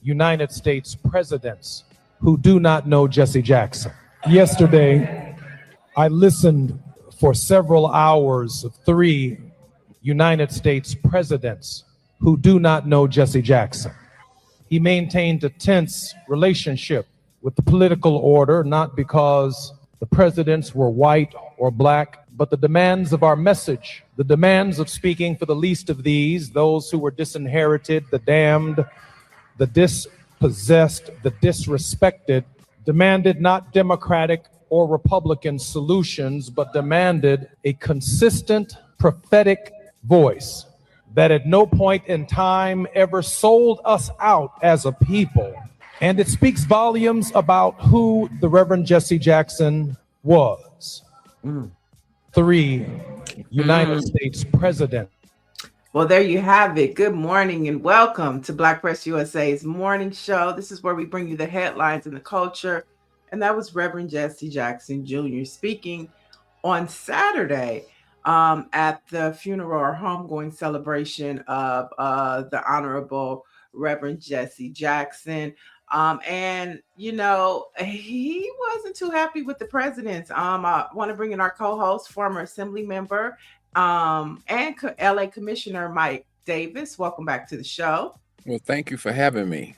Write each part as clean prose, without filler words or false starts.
United States presidents who do not know Jesse Jackson. Yesterday, I listened for several hours of 3 United States presidents who do not know Jesse Jackson. He maintained a tense relationship with the political order, not because the presidents were white or black, but the demands of our message, the demands of speaking for the least of these, those who were disinherited, the damned, the dispossessed, the disrespected, demanded not Democratic or Republican solutions, but demanded a consistent prophetic voice that at no point in time ever sold us out as a people. And it speaks volumes about who the Reverend Jesse Jackson was. 3 United States presidents. Well, there you have it. Good morning and welcome to Black Press USA's morning show. This is where we bring you the headlines and the culture. And that was Reverend Jesse Jackson Jr. speaking on Saturday at the funeral or homegoing celebration of the Honorable Reverend Jesse Jackson. And, you know, he wasn't too happy with the presidents. I want to bring in our co-host, former Assembly member, and LA Commissioner Mike Davis. Welcome back to the show. Well, thank you for having me.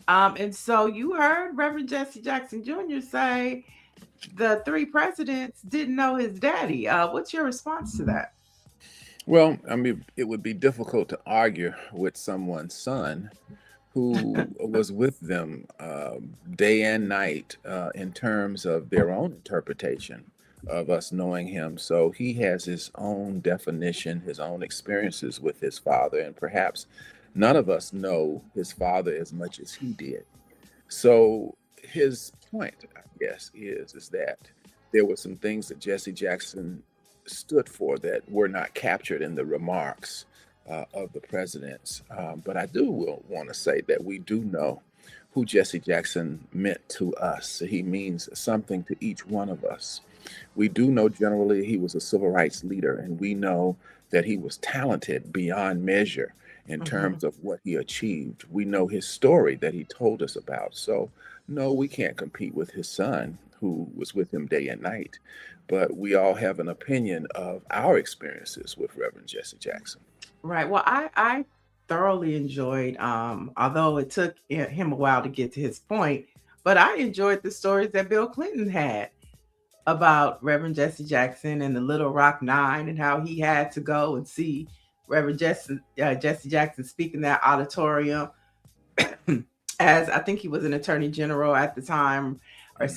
And so you heard Reverend Jesse Jackson Jr. say the 3 presidents didn't know his daddy. What's your response to that? Well, I mean, it would be difficult to argue with someone's son who was with them day and night in terms of their own interpretation of us knowing him. So he has his own definition, his own experiences with his father, and perhaps none of us know his father as much as he did. So his point, I guess, is that there were some things that Jesse Jackson stood for that were not captured in the remarks of the presidents. But I do want to say that we do know who Jesse Jackson meant to us. He means something to each one of us. We do know generally he was a civil rights leader, and we know that he was talented beyond measure in terms of what he achieved. We know his story that he told us about. So no, we can't compete with his son who was with him day and night, but we all have an opinion of our experiences with Reverend Jesse Jackson. Right. Well, I thoroughly enjoyed, although it took him a while to get to his point, but I enjoyed the stories that Bill Clinton had about Reverend Jesse Jackson and the Little Rock Nine and how he had to go and see Reverend Jesse Jackson speak in that auditorium as I think he was an attorney general at the time or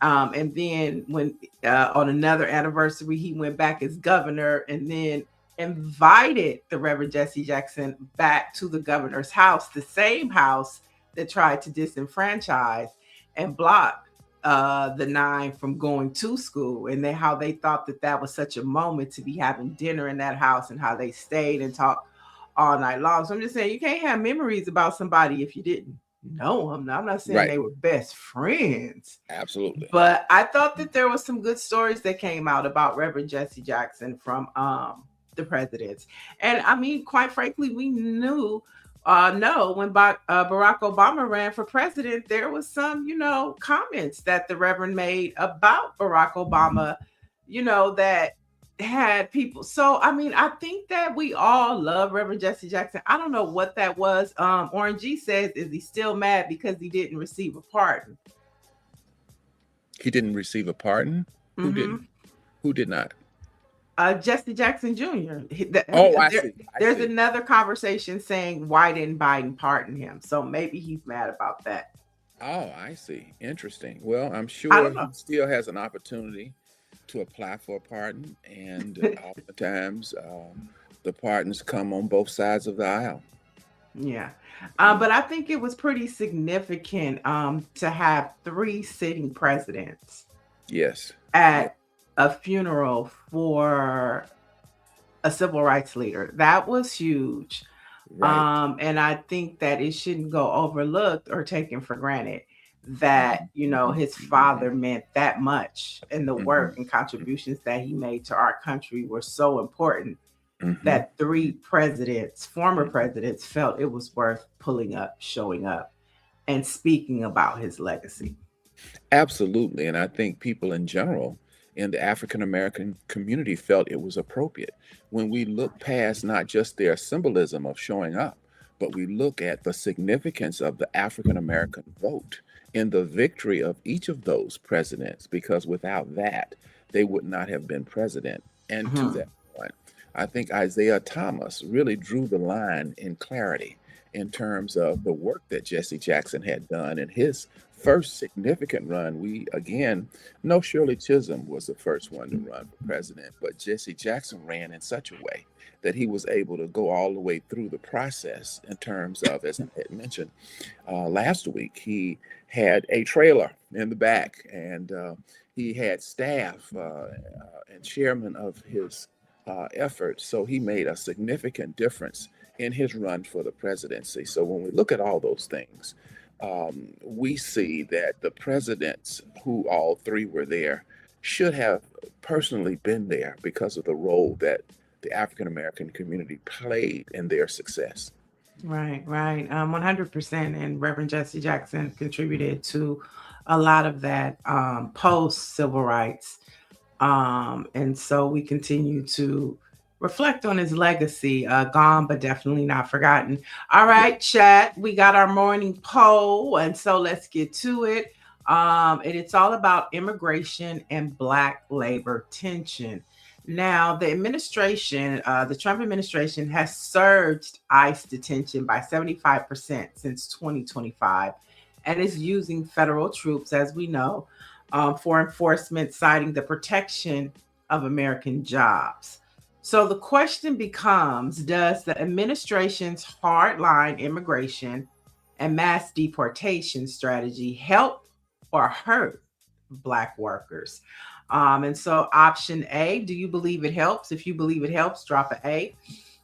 and then when on another anniversary, he went back as governor and then invited the Reverend Jesse Jackson back to the governor's house, the same house that tried to disenfranchise and block the 9 from going to school, and how they thought that was such a moment to be having dinner in that house, and how they stayed and talked all night long. So I'm just saying you can't have memories about somebody if you didn't know them. Now, I'm not saying they were best friends. Absolutely. But I thought that there was some good stories that came out about Reverend Jesse Jackson from the presidents. And I mean, quite frankly, we know when Barack Obama ran for president, there was some, comments that the Reverend made about Barack Obama, that had people. So, I mean, I think that we all love Reverend Jesse Jackson. I don't know what that was. Orange G says, is he still mad because he didn't receive a pardon? He didn't receive a pardon? Who didn't? Who did not? Jesse Jackson Jr. I see. There's another conversation saying, why didn't Biden pardon him? So maybe he's mad about that. Oh, I see. Interesting. Well, I'm sure he still has an opportunity to apply for a pardon. And oftentimes the pardons come on both sides of the aisle. Yeah. But I think it was pretty significant to have 3 sitting presidents. Yes. At a funeral for a civil rights leader. That was huge. Right. And I think that it shouldn't go overlooked or taken for granted that, his father meant that much, and the work and contributions that he made to our country were so important that three presidents, former presidents, felt it was worth pulling up, showing up, and speaking about his legacy. Absolutely. And I think people in general in the African American community felt it was appropriate. When we look past not just their symbolism of showing up, but we look at the significance of the African American vote in the victory of each of those presidents, because without that, they would not have been president. And to that point, I think Isaiah Thomas really drew the line in clarity in terms of the work that Jesse Jackson had done in his first significant run. We again know Shirley Chisholm was the first one to run for president, but Jesse Jackson ran in such a way that he was able to go all the way through the process in terms of, as I had mentioned last week, he had a trailer in the back, and he had staff and chairman of his efforts. So he made a significant difference in his run for the presidency. So when we look at all those things, we see that the presidents, who all three were there, should have personally been there because of the role that the African American community played in their success. Right, right. 100%. And Reverend Jesse Jackson contributed to a lot of that post civil rights. And so we continue to reflect on his legacy, gone, but definitely not forgotten. All right, chat, we got our morning poll. And so let's get to it. And it's all about immigration and Black labor tension. Now, the administration, the Trump administration, has surged ICE detention by 75% since 2025 and is using federal troops, as we know, for enforcement, citing the protection of American jobs. So the question becomes, does the administration's hardline immigration and mass deportation strategy help or hurt Black workers? And so option A, do you believe it helps? If you believe it helps, drop an A.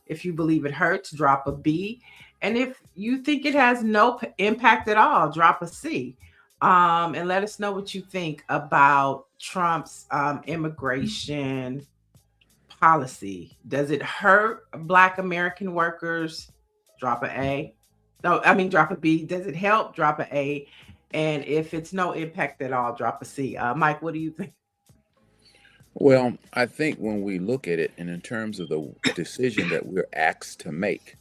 If you believe it hurts, drop a B. And if you think it has no impact at all, drop a C. And let us know what you think about Trump's immigration policy. Does it hurt Black American workers? Drop an A. No, I mean, drop a B. Does it help? Drop an A. And if it's no impact at all, drop a C. Mike, what do you think? Well, I think when we look at it, and in terms of the decision that we're asked to make,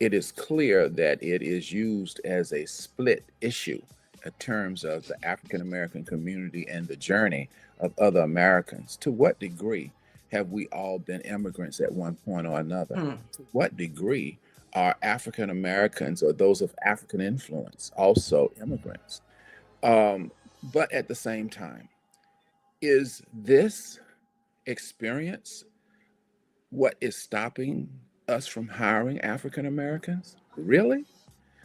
it is clear that it is used as a split issue in terms of the African American community and the journey of other Americans. To what degree have we all been immigrants at one point or another? To what degree are African Americans or those of African influence also immigrants? But at the same time, is this experience what is stopping us from hiring African Americans? Really?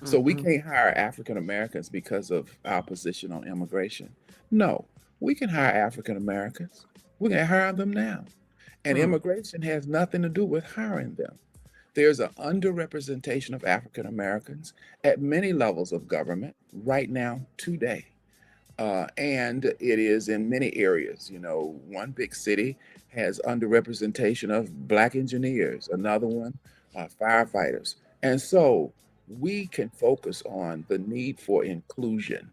So we can't hire African Americans because of our position on immigration? No, we can hire African Americans. We can hire them now. And immigration has nothing to do with hiring them. There's an underrepresentation of African Americans at many levels of government right now, today. And it is in many areas. You know, one big city has underrepresentation of Black engineers, another one, firefighters. And so we can focus on the need for inclusion,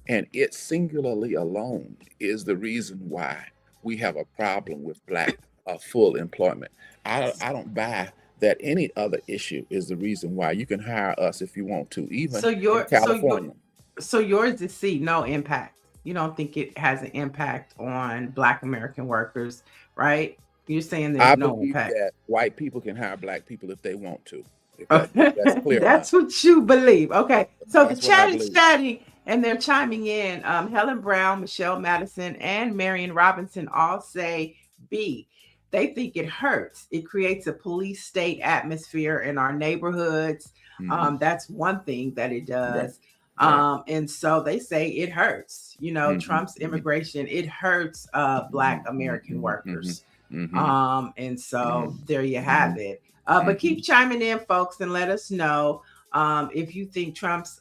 and it singularly alone is the reason why we have a problem with Black full employment. I don't buy that any other issue is the reason why. You can hire us if you want to, even in California. So yours is C, no impact. You don't think it has an impact on Black American workers, right? You're saying there's no impact. That white people can hire Black people if they want to. That's clear. That's what you believe. Okay. So the chat is chatting and they're chiming in. Helen Brown, Michelle Madison, and Marion Robinson all say B. They think it hurts. It creates a police state atmosphere in our neighborhoods. That's one thing that it does. Right. And so they say it hurts. You know, Trump's immigration, it hurts Black American workers. And so there you have it. But keep chiming in, folks, and let us know if you think Trump's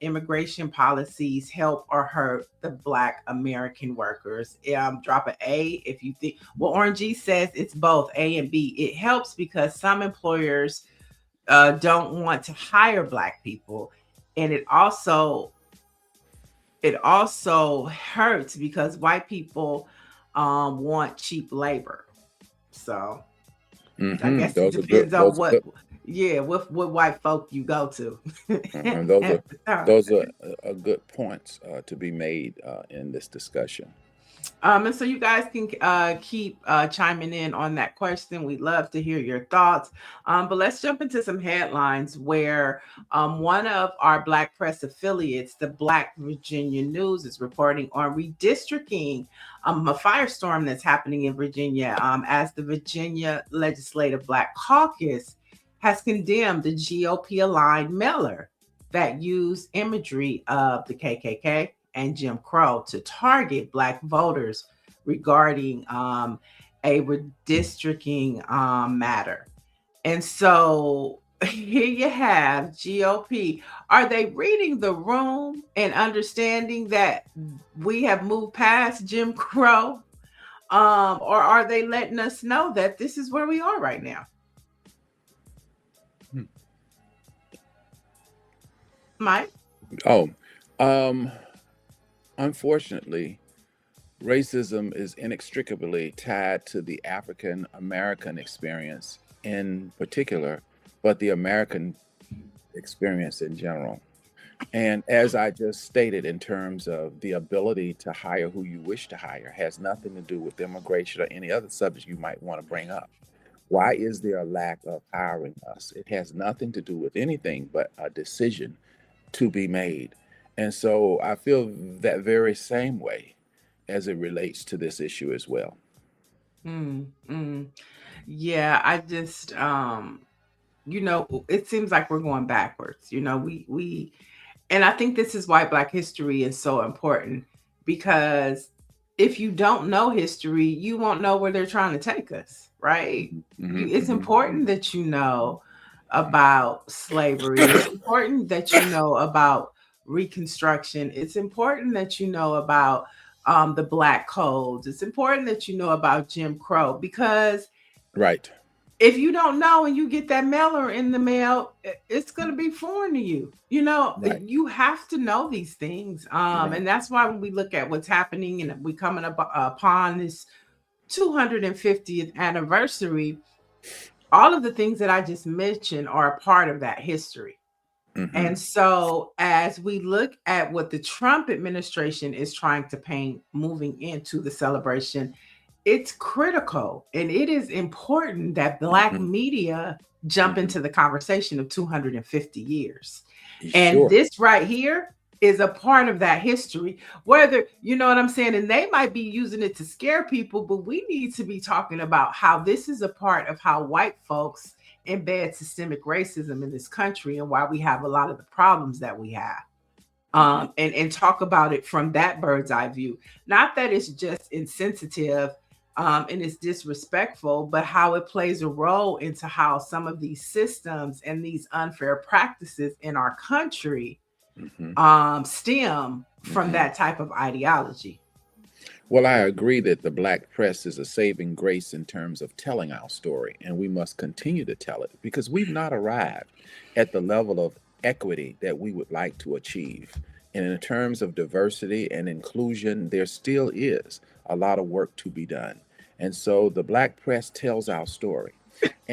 immigration policies help or hurt the Black American workers. Drop an A if you think. Well, Orange G says it's both A and B. It helps because some employers don't want to hire Black people, and it also hurts because white people want cheap labor. So I guess it depends on what white folk you go to. Those are good points to be made in this discussion. And so you guys can keep chiming in on that question. We'd love to hear your thoughts. But let's jump into some headlines where one of our Black press affiliates, the Black Virginia News, is reporting on redistricting, a firestorm that's happening in Virginia as the Virginia Legislative Black Caucus has condemned the GOP-aligned mailer that used imagery of the KKK and Jim Crow to target Black voters regarding a redistricting matter. And so here you have GOP. Are they reading the room and understanding that we have moved past Jim Crow? Or are they letting us know that this is where we are right now? Mike? Unfortunately, racism is inextricably tied to the African American experience in particular, but the American experience in general. And as I just stated, in terms of the ability to hire who you wish to hire, has nothing to do with immigration or any other subject you might want to bring up. Why is there a lack of hiring us? It has nothing to do with anything but a decision to be made. And so I feel that very same way as it relates to this issue as well. Yeah, I just, it seems like we're going backwards. And I think this is why Black history is so important, because if you don't know history, you won't know where they're trying to take us, right? It's important that you know about slavery. It's important that you know about Reconstruction. It's important that you know about the Black codes. It's important that you know about Jim Crow, because right, if you don't know and you get that mailer in the mail, it's going to be foreign to you. Right. You have to know these things. And that's why when we look at what's happening and we coming upon this 250th anniversary, all of the things that I just mentioned are a part of that history. And so as we look at what the Trump administration is trying to paint moving into the celebration, it's critical and it is important that Black media jump into the conversation of 250 years. And this right here is a part of that history, whether, you know what I'm saying? And they might be using it to scare people, but we need to be talking about how this is a part of how white folks embed systemic racism in this country and why we have a lot of the problems that we have. And talk about it from that bird's eye view. Not that it's just insensitive and it's disrespectful, but how it plays a role into how some of these systems and these unfair practices in our country stem from that type of ideology. Well, I agree that the Black press is a saving grace in terms of telling our story, and we must continue to tell it because we've not arrived at the level of equity that we would like to achieve. And in terms of diversity and inclusion, there still is a lot of work to be done. And so the Black press tells our story.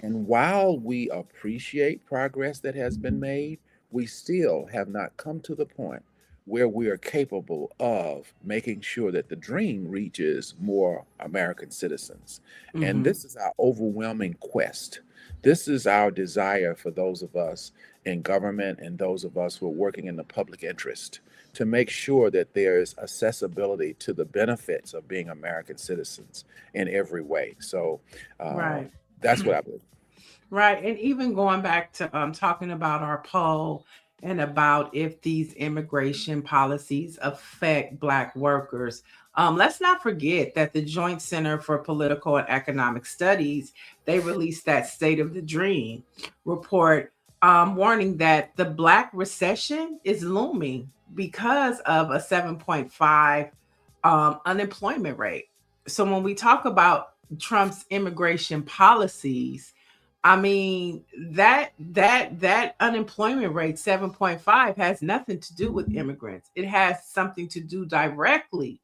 And while we appreciate progress that has been made, we still have not come to the point where we are capable of making sure that the dream reaches more American citizens. And this is our overwhelming quest. This is our desire for those of us in government and those of us who are working in the public interest to make sure that there's accessibility to the benefits of being American citizens in every way. So that's what I believe. Right. And even going back to talking about our poll and about if these immigration policies affect Black workers. Let's not forget that the Joint Center for Political and Economic Studies, they released that State of the Dream report warning that the Black recession is looming because of a 7.5 unemployment rate. So when we talk about Trump's immigration policies, I mean that unemployment rate 7.5 has nothing to do with immigrants. It has something to do directly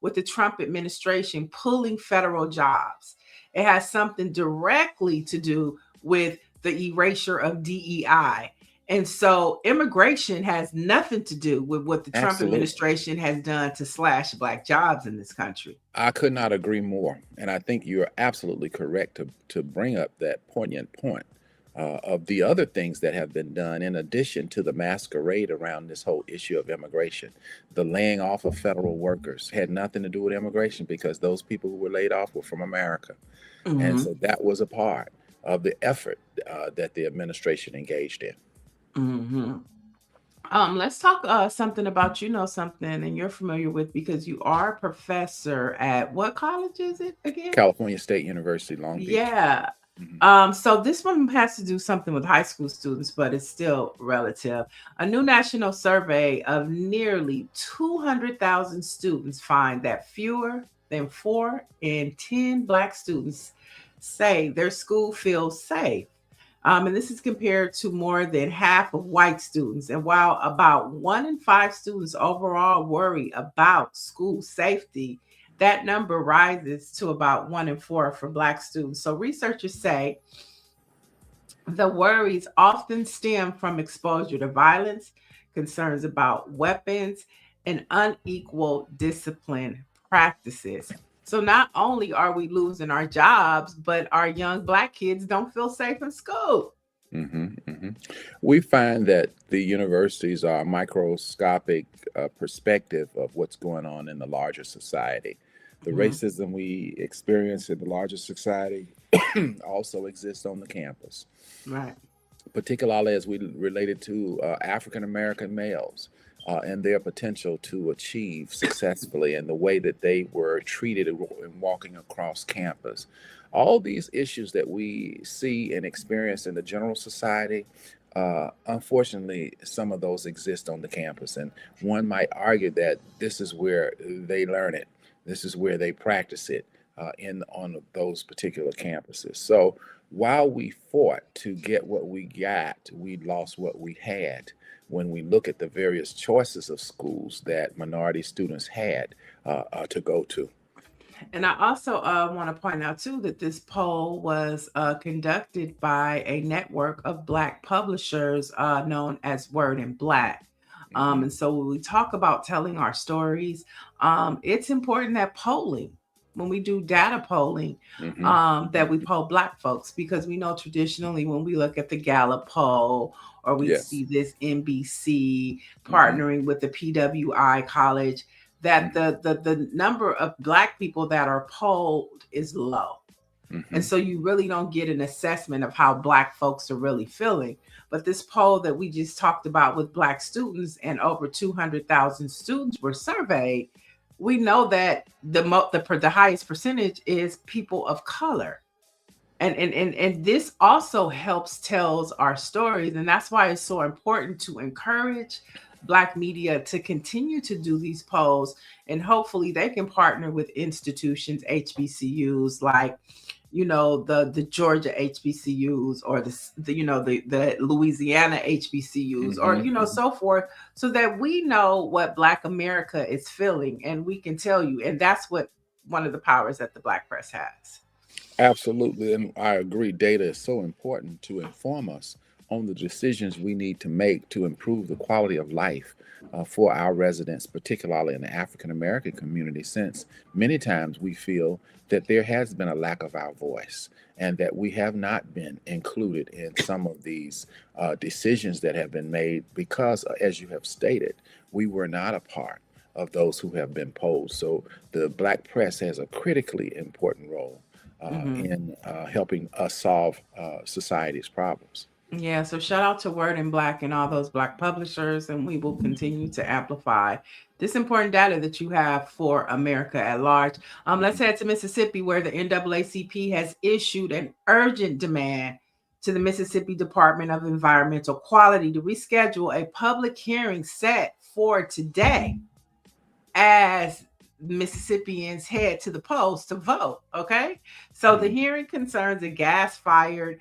with the Trump administration pulling federal jobs. It has something directly to do with the erasure of DEI. And so immigration has nothing to do with what the Trump Absolutely. administration has done to slash Black jobs in this country. I could not agree more. And I think you're absolutely correct to bring up that poignant point of the other things that have been done in addition to the masquerade around this whole issue of immigration. The laying off of federal workers had nothing to do with immigration because those people who were laid off were from America. And so that was a part of the effort that the administration engaged in. Let's talk something about something and you're familiar with because you are a professor at what college is it again? California State University, Long Beach. Yeah. So this one has to do something with high school students, but it's still relative. A new national survey of nearly 200,000 students find that fewer than 4 in 10 Black students say their school feels safe. And this is compared to more than half of white students. And while about 1 in 5 students overall worry about school safety, that number rises to about 1 in 4 for Black students. So researchers say the worries often stem from exposure to violence, concerns about weapons, and unequal discipline practices. So not only are we losing our jobs, but our young Black kids don't feel safe in school. We find that the universities are a microscopic perspective of what's going on in the larger society. The racism we experience in the larger society also exists on the campus, Right. particularly as we related to African American males and their potential to achieve successfully and the way that they were treated in walking across campus. All these issues that we see and experience in the general society, unfortunately, some of those exist on the campus. And one might argue that this is where they learn it. This is where they practice it on those particular campuses. So while we fought to get what we got, we lost what we had when we look at the various choices of schools that minority students had to go to. And I also want to point out too that this poll was conducted by a network of Black publishers known as Word and Black. And so when we talk about telling our stories, it's important that polling, when we do data polling, that we poll Black folks, because we know traditionally when we look at the Gallup poll or we Yes. see this NBC partnering with the PWI college, that the number of Black people that are polled is low. And so you really don't get an assessment of how Black folks are really feeling. But this poll that we just talked about with Black students and over 200,000 students were surveyed, we know that the highest percentage is people of color. And this also helps tells our stories. And that's why it's so important to encourage Black media to continue to do these polls. And hopefully they can partner with institutions, HBCUs, like, the Georgia HBCUs or the Louisiana HBCUs or, so forth, so that we know what Black America is feeling and we can tell you. And that's what one of the powers that the Black press has. Absolutely. And I agree. Data is so important to inform us on the decisions we need to make to improve the quality of life for our residents, particularly in the African American community, since many times we feel that there has been a lack of our voice and that we have not been included in some of these decisions that have been made because, as you have stated, we were not a part of those who have been polled. So the Black press has a critically important role in helping us solve society's problems. Yeah, so shout out to Word and Black and all those Black publishers, and we will continue to amplify this important data that you have for America at large. Let's head to Mississippi, where the NAACP has issued an urgent demand to the Mississippi Department of Environmental Quality to reschedule a public hearing set for today as Mississippians head to the polls to vote. Okay. So the hearing concerns a gas-fired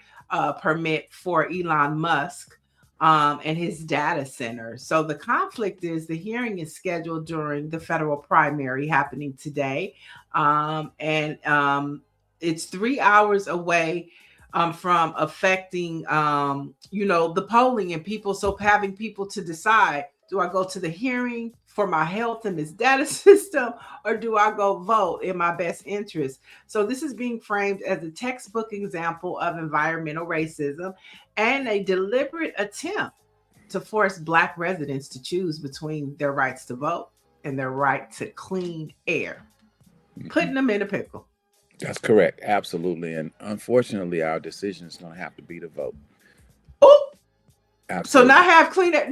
permit for Elon Musk and his data center. So the conflict is the hearing is scheduled during the federal primary happening today. It's 3 hours away from affecting, the polling and people. So having people to decide, do I go to the hearing for my health in this data system, or do I go vote in my best interest? So this is being framed as a textbook example of environmental racism and a deliberate attempt to force Black residents to choose between their rights to vote and their right to clean air, putting them in a pickle. That's correct. Absolutely. And unfortunately, our decision is going to have to be to vote. Oh, absolutely. So not have clean air.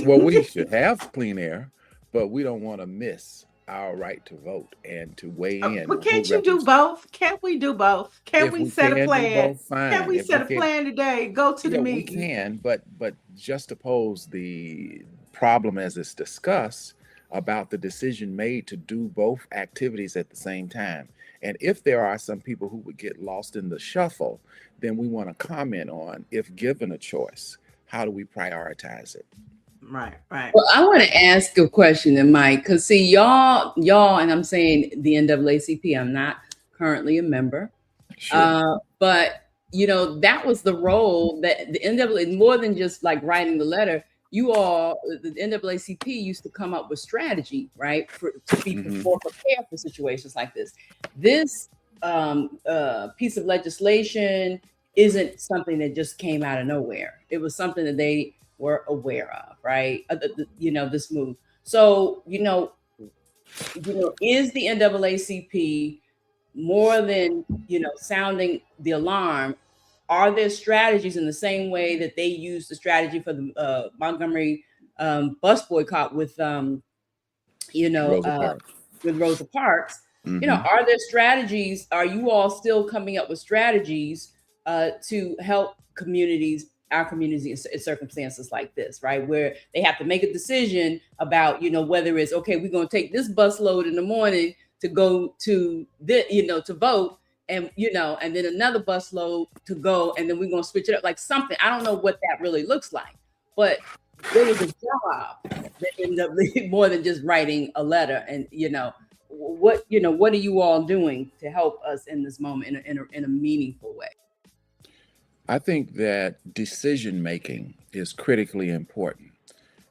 Well, we should have clean air, but we don't want to miss our right to vote and to weigh in. But can't you do both? Can't we do both? Can we set a plan? Both, fine. Can we set a plan today? Go to the meeting. We can, but just to pose the problem as it's discussed about the decision made to do both activities at the same time. And if there are some people who would get lost in the shuffle, then we want to comment on, if given a choice, how do we prioritize it? Right. Well, I want to ask a question to Mike, because see, y'all, and I'm saying the NAACP, I'm not currently a member, sure. But that was the role that the NAACP, more than just like writing the letter, the NAACP used to come up with strategy, right, to be more prepared for situations like this. This piece of legislation isn't something that just came out of nowhere. It was something that they were aware of, right? This move. So, is the NAACP more than, sounding the alarm? Are there strategies in the same way that they used the strategy for the Montgomery bus boycott with, Rosa Parks? Are there strategies? Are you all still coming up with strategies to help our communities in circumstances like this, right? Where they have to make a decision about, whether it's, okay, we're going to take this bus load in the morning to go to to vote, and, and then another bus load to go, and then we're going to switch it up, like something. I don't know what that really looks like, but there was a job that ended up more than just writing a letter. And, what are you all doing to help us in this moment in a meaningful way? I think that decision-making is critically important.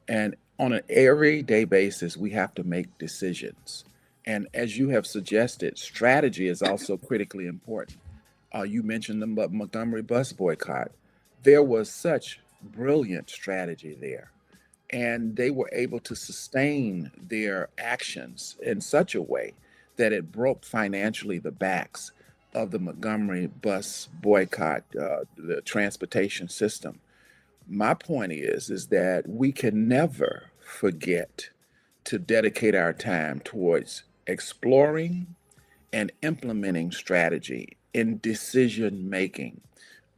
And on an everyday basis, we have to make decisions. And as you have suggested, strategy is also critically important. You mentioned the Montgomery bus boycott. There was such brilliant strategy there. And they were able to sustain their actions in such a way that it broke financially the backs of the Montgomery bus boycott, the transportation system. My point is that we can never forget to dedicate our time towards exploring and implementing strategy in decision making.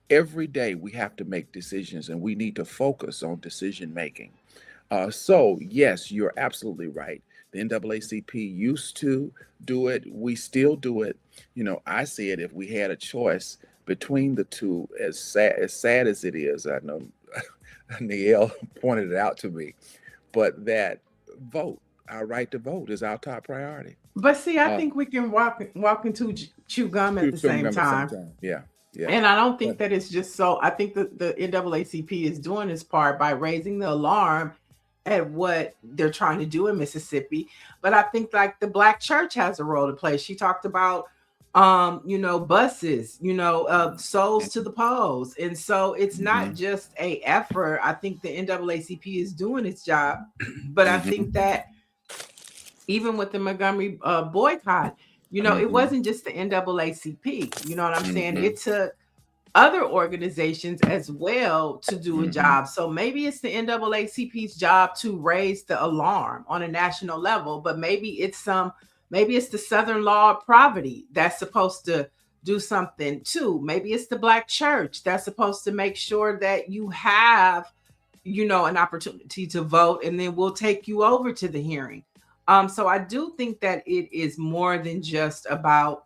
Every day we have to make decisions, and we need to focus on decision making. So yes, you're absolutely right. The NAACP used to do it. We still do it. I see it, if we had a choice between the two, as sad as it is, I know Niel pointed it out to me, but that our right to vote is our top priority. But see, I think we can walk and chew gum at the same time. Yeah. And I don't think that it's just so. I think that the NAACP is doing its part by raising the alarm at what they're trying to do in Mississippi. But I think like the Black church has a role to play. She talked about, buses, souls to the polls. And so it's not just a effort. I think the NAACP is doing its job. But I think that even with the Montgomery boycott, it wasn't just the NAACP. You know what I'm saying? It took other organizations as well to do a job. So maybe it's the NAACP's job to raise the alarm on a national level, but maybe it's the Southern Law of Poverty that's supposed to do something too. Maybe it's the Black church that's supposed to make sure that you have, an opportunity to vote, and then we'll take you over to the hearing. So I do think that it is more than just about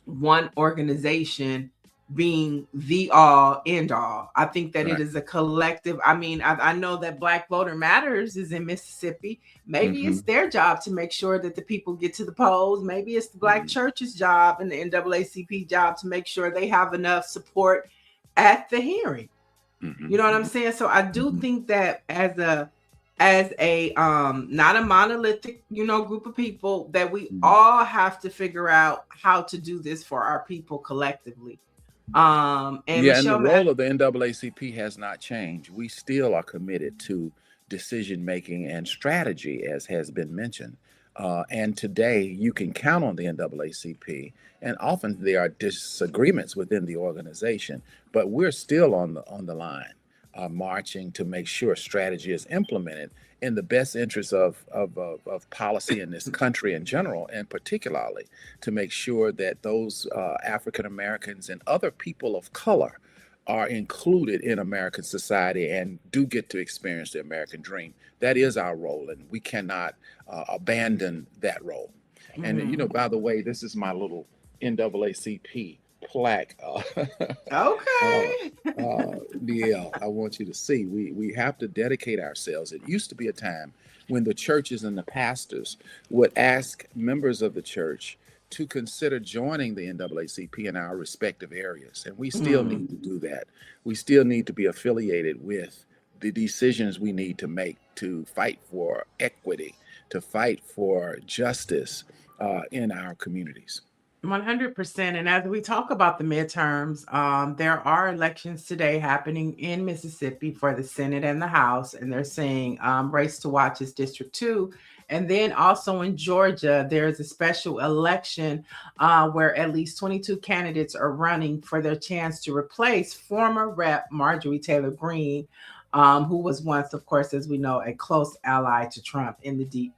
one organization being the all end all. I think that it is a collective. I mean, I know that Black Voter Matters is in Mississippi. Maybe it's their job to make sure that the people get to the polls. Maybe it's the Black church's job and the NAACP job to make sure they have enough support at the hearing. You know what I'm saying? So I do think that as a not a monolithic, group of people, that we all have to figure out how to do this for our people collectively. And Michelle, and the role of the NAACP has not changed. We still are committed to decision making and strategy, as has been mentioned. And today you can count on the NAACP, and often there are disagreements within the organization, but we're still on the line, marching to make sure strategy is implemented in the best interest of policy in this country in general, and particularly to make sure that those African Americans and other people of color are included in American society and do get to experience the American dream. That is our role, and we cannot abandon that role. And, by the way, this is my little NAACP plaque. Okay. Yeah, I want you to see, we have to dedicate ourselves. It used to be a time when the churches and the pastors would ask members of the church to consider joining the NAACP in our respective areas. And we still need to do that. We still need to be affiliated with the decisions we need to make to fight for equity, to fight for justice in our communities. 100%. And as we talk about the midterms, there are elections today happening in Mississippi for the Senate and the House, and they're saying race to watch is District 2. And then also in Georgia, there's a special election where at least 22 candidates are running for their chance to replace former Rep. Marjorie Taylor Greene, who was once, of course, as we know, a close ally to Trump in the deep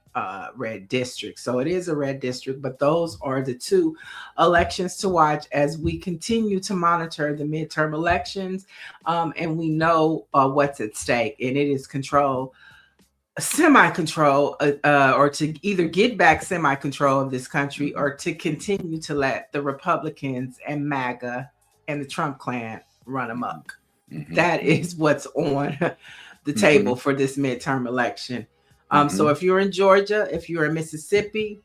red district. So it is a red district, but those are the two elections to watch as we continue to monitor the midterm elections. And we know what's at stake, and it is semi-control, or to either get back semi-control of this country, or to continue to let the Republicans and MAGA and the Trump clan run amok. That is what's on the table for this midterm election. So if you're in Georgia, if you're in Mississippi,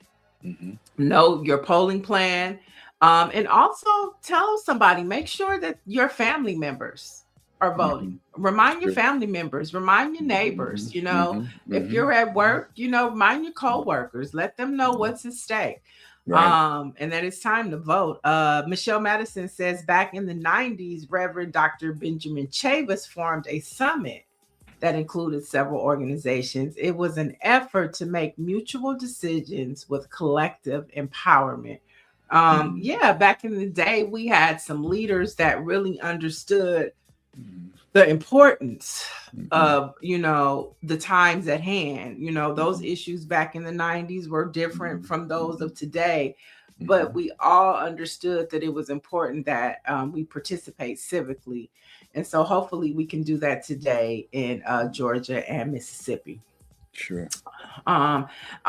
know your polling plan, and also tell somebody, make sure that your family members are voting. Remind your family members, remind your neighbors, if you're at work, remind your co-workers, let them know what's at stake. And that it's time to vote. Michelle Madison says back in the 90s, Reverend Dr. Benjamin Chavis formed a summit that included several organizations. It was an effort to make mutual decisions with collective empowerment. Back in the day, we had some leaders that really understood the importance of, the times at hand. Those issues back in the 90s were different from those of today, but we all understood that it was important that we participate civically. And so hopefully we can do that today in Georgia and Mississippi. Sure.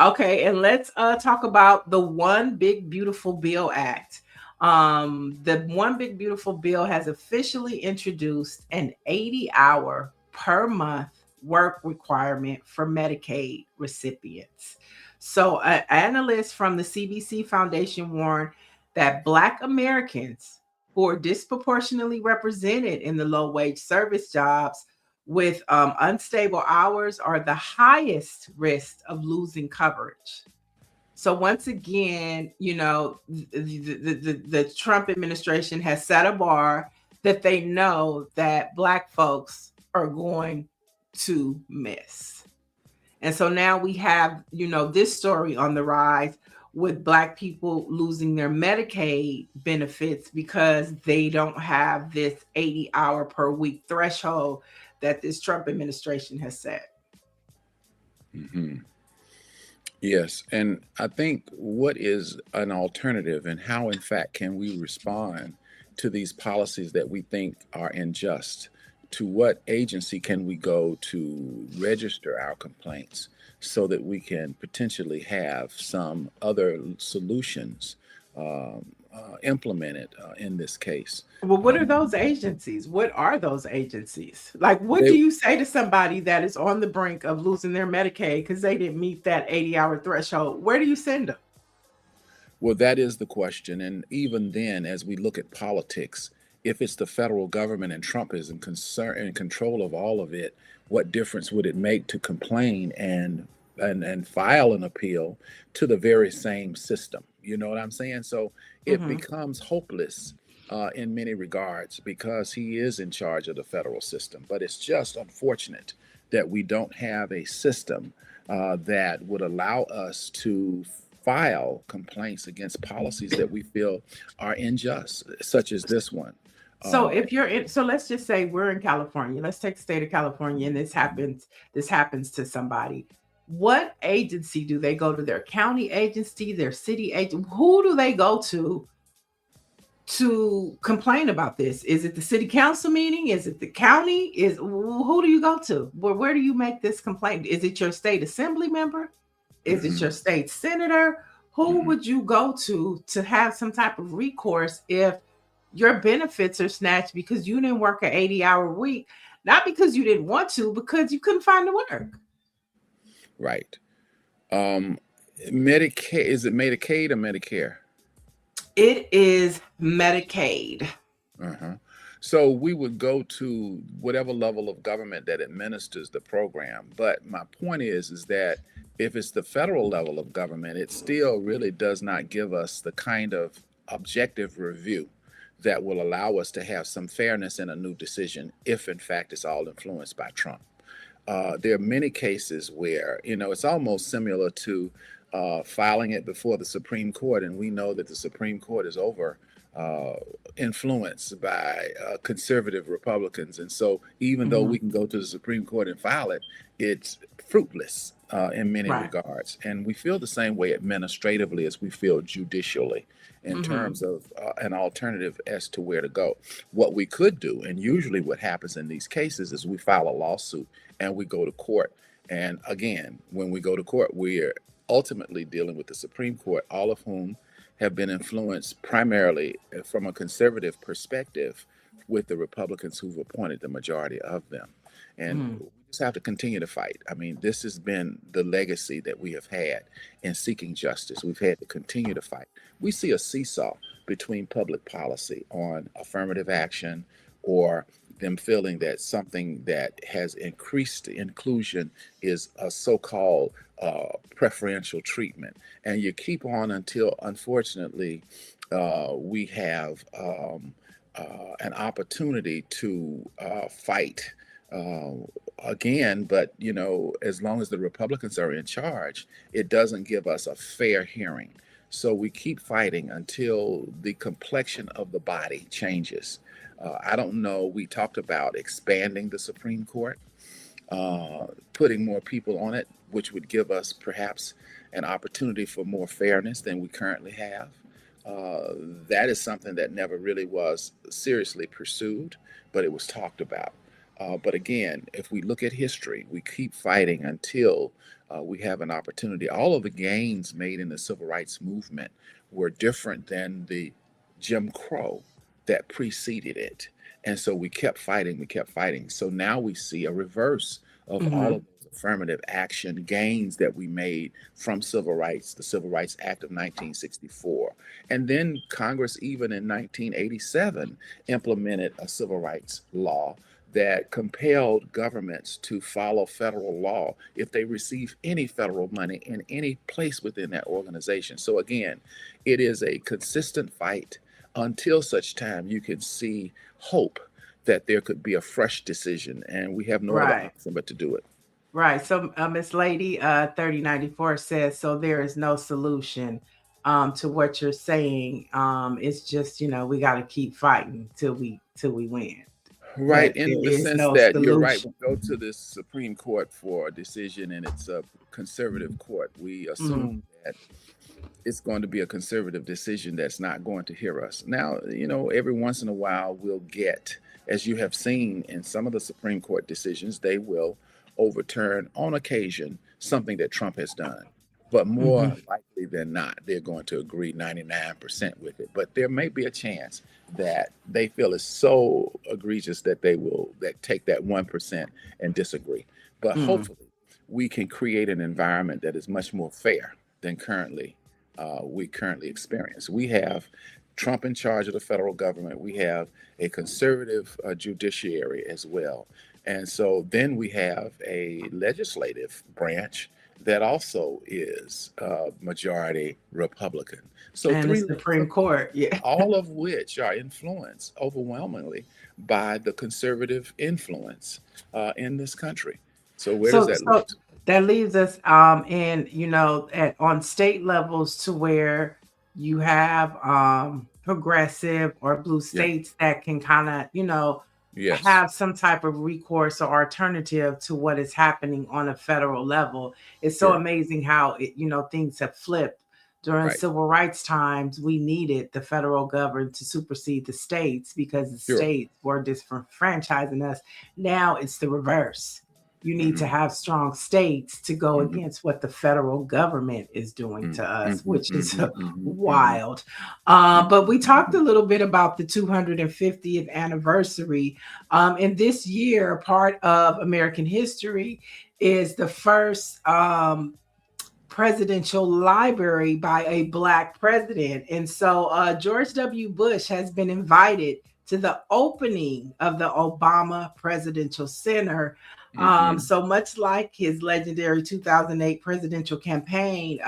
Okay, and let's talk about the One Big Beautiful Bill Act. The One Big Beautiful Bill has officially introduced an 80-hour per month work requirement for Medicaid recipients. So analysts from the CBC Foundation warn that Black Americans who are disproportionately represented in the low-wage service jobs with unstable hours are the highest risk of losing coverage. So once again, the Trump administration has set a bar that they know that Black folks are going to miss. And so now we have, this story on the rise with Black people losing their Medicaid benefits because they don't have this 80-hour per week threshold that this Trump administration has set. Yes, and I think what is an alternative and how, in fact, can we respond to these policies that we think are unjust? To what agency can we go to register our complaints so that we can potentially have some other solutions implemented in this case? Well, what are those agencies? What are those agencies? Like, what They, do you say to somebody that is on the brink of losing their Medicaid because they didn't meet that 80-hour threshold? Where do you send them? Well, that is the question. And even then, as we look at politics, if it's the federal government and Trump is in control of all of it, what difference would it make to complain and file an appeal to the very same system? You know what I'm saying? So it Mhm. becomes hopeless in many regards because he is in charge of the federal system. But it's just unfortunate that we don't have a system that would allow us to file complaints against policies that we feel are unjust, such as this one. So Uh, if you're in, so let's just say we're in California. Let's take the state of California, and this happens to somebody. What agency do they go to? Their county agency, their city agent? Who do they go to complain about this? Is it the city council meeting? Is it the county? Who do you go to? Where do you make this complaint? Is it your state assembly member? Is it mhm, your state senator? Who mhm. would you go to have some type of recourse if your benefits are snatched because you didn't work an 80-hour week, not because you didn't want to, because you couldn't find the work? Right. Um, Medicaid, is it Medicaid or Medicare? It is Medicaid. Uh-huh. So we would go to whatever level of government that administers the program. But my point is that if it's the federal level of government, it still really does not give us the kind of objective review that will allow us to have some fairness in a new decision if in fact it's all influenced by Trump. There are many cases where, it's almost similar to filing it before the Supreme Court, and we know that the Supreme Court is over uh, influenced by conservative Republicans. And so, even though Mhm. we can go to the Supreme Court and file it, it's fruitless in many Right. regards. And we feel the same way administratively as we feel judicially in Mhm. terms of an alternative as to where to go. What we could do, and usually what happens in these cases, is we file a lawsuit and we go to court. And again, when we go to court, we're ultimately dealing with the Supreme Court, all of whom have been influenced primarily from a conservative perspective with the Republicans who've appointed the majority of them. And Mhm. we just have to continue to fight. I mean, this has been the legacy that we have had in seeking justice. We've had to continue to fight. We see a seesaw between public policy on affirmative action or them feeling that something that has increased inclusion is a so-called preferential treatment. And you keep on until, unfortunately, we have an opportunity to fight uh, again. But, as long as the Republicans are in charge, it doesn't give us a fair hearing. So we keep fighting until the complexion of the body changes. I don't know. We talked about expanding the Supreme Court, putting more people on it, which would give us perhaps an opportunity for more fairness than we currently have. Uh, that is something that never really was seriously pursued, but it was talked about. But again, if we look at history, we keep fighting until we have an opportunity. All of the gains made in the civil rights movement were different than the Jim Crow that preceded it. And so we kept fighting, we kept fighting. So now we see a reverse of all of Mhm. those affirmative action gains that we made from civil rights, the Civil Rights Act of 1964. And then Congress, even in 1987, implemented a civil rights law that compelled governments to follow federal law if they receive any federal money in any place within that organization. So again, it is a consistent fight until such time you can see hope that there could be a fresh decision, and we have no other Right. option but to do it. Right. So, Miss Lady, 3094 says, so there is no solution to what you're saying. It's just, we got to keep fighting till we win. Right, but in there the is sense no that you're right. solution. We go to the Supreme Court for a decision, and it's a conservative court. We Mhm. assume that it's going to be a conservative decision that's not going to hear us. Now, every once in a while we'll get, as you have seen in some of the Supreme Court decisions, they will overturn on occasion something that Trump has done. But more Mhm. likely than not, they're going to agree 99% with it. But there may be a chance that they feel is so egregious that they will take that 1% and disagree. But Mhm. hopefully we can create an environment that is much more fair than we currently experience. We have Trump in charge of the federal government. We have a conservative judiciary as well. And so then we have a legislative branch that also is majority Republican. So And the three levels Supreme of Court, yeah. all of which are influenced overwhelmingly by the conservative influence in this country. So where does So, that leave so us? that leaves us in, on state levels to where you have progressive or blue Yeah. states that can kind of, Yes. have some type of recourse or alternative to what is happening on a federal level. It's so Sure. amazing how things have flipped. During Right. civil rights times, we needed the federal government to supersede the states because the Sure. states were disenfranchising us. Now it's the reverse. You need to Mhm, have strong states to go mhm, against what the federal government is doing mm, to us, mhm, which is mhm, mhm, mhm, wild. mhm, But we talked a mhm. little bit about the 250th anniversary. And this year, part of American history is the first presidential library by a Black president. And so George W. Bush has been invited to the opening of the Obama Presidential Center. Mhm. So much like his legendary 2008 presidential campaign,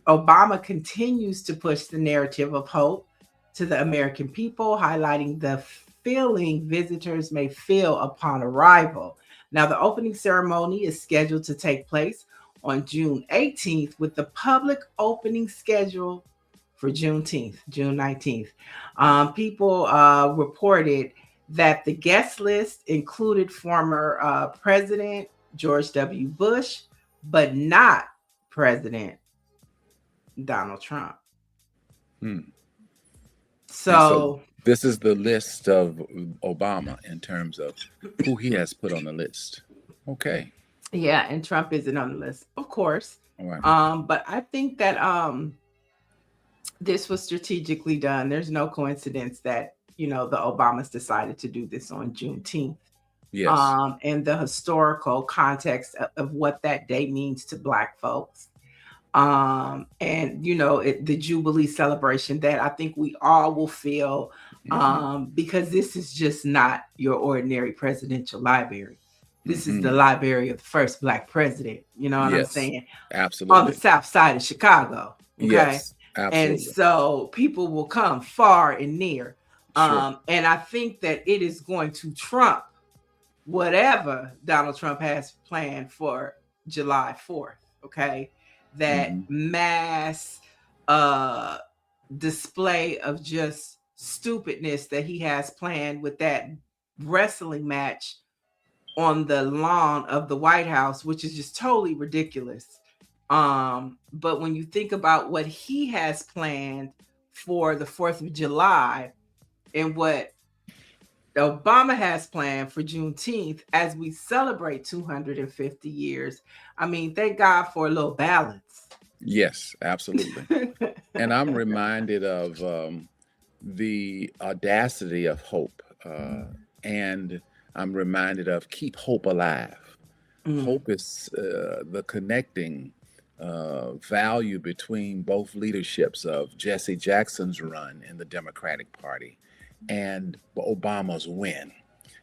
Obama continues to push the narrative of hope to the American people, highlighting the feeling visitors may feel upon arrival. Now, the opening ceremony is scheduled to take place on June 18th, with the public opening scheduled for June 19th. People reported that the guest list included former President George W. Bush, but not President Donald Trump. Hmm. And so So, this is the list of Obama in terms of who he has put on the list. Okay. yeah, and Trump isn't on the list, of course. All right. But I think that this was strategically done. There's no coincidence that, the Obamas decided to do this on Juneteenth. Yes. And the historical context of what that day means to Black folks. And the Jubilee celebration that I think we all will feel, Hmm. because this is just not your ordinary presidential library. This is the Hmm. library of the first Black president, you know what I'm Yes. saying, on the Absolutely. south side of Chicago. Okay. Yes. And Absolutely. so people will come far and near. Sure. And I think that it is going to trump whatever Donald Trump has planned for July 4th. Okay. That Hmm. mass uh display of just stupidness that he has planned with that wrestling match on the lawn of the White House, which is just totally ridiculous. But when you think about what he has planned for the 4th of July and what Obama has planned for Juneteenth as we celebrate 250 years, I mean, thank God for a little balance. Yes. Absolutely. And I'm reminded of the audacity of hope. And I'm reminded of keep hope alive. Mm, Hope is the connecting value between both leaderships of Jesse Jackson's run in the Democratic Party and Obama's win.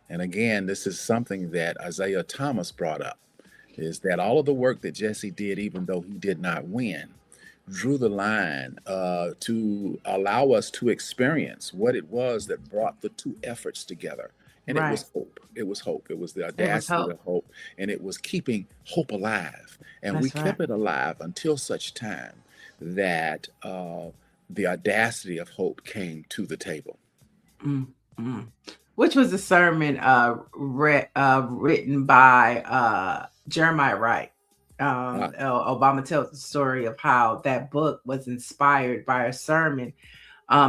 And again, this is something that Isaiah Thomas brought up, is that all of the work that Jesse did, even though he did not win, drew the line to allow us to experience what it was that brought the two efforts together. And it right. was hope. It was hope. It was the It was audacity hope. of hope. And it was keeping hope alive. And we That's right. kept it alive until such time that the audacity of hope came to the table. Mm, mm. which was a sermon written by Jeremiah Wright. Obama tells the story of how that book was inspired by a sermon,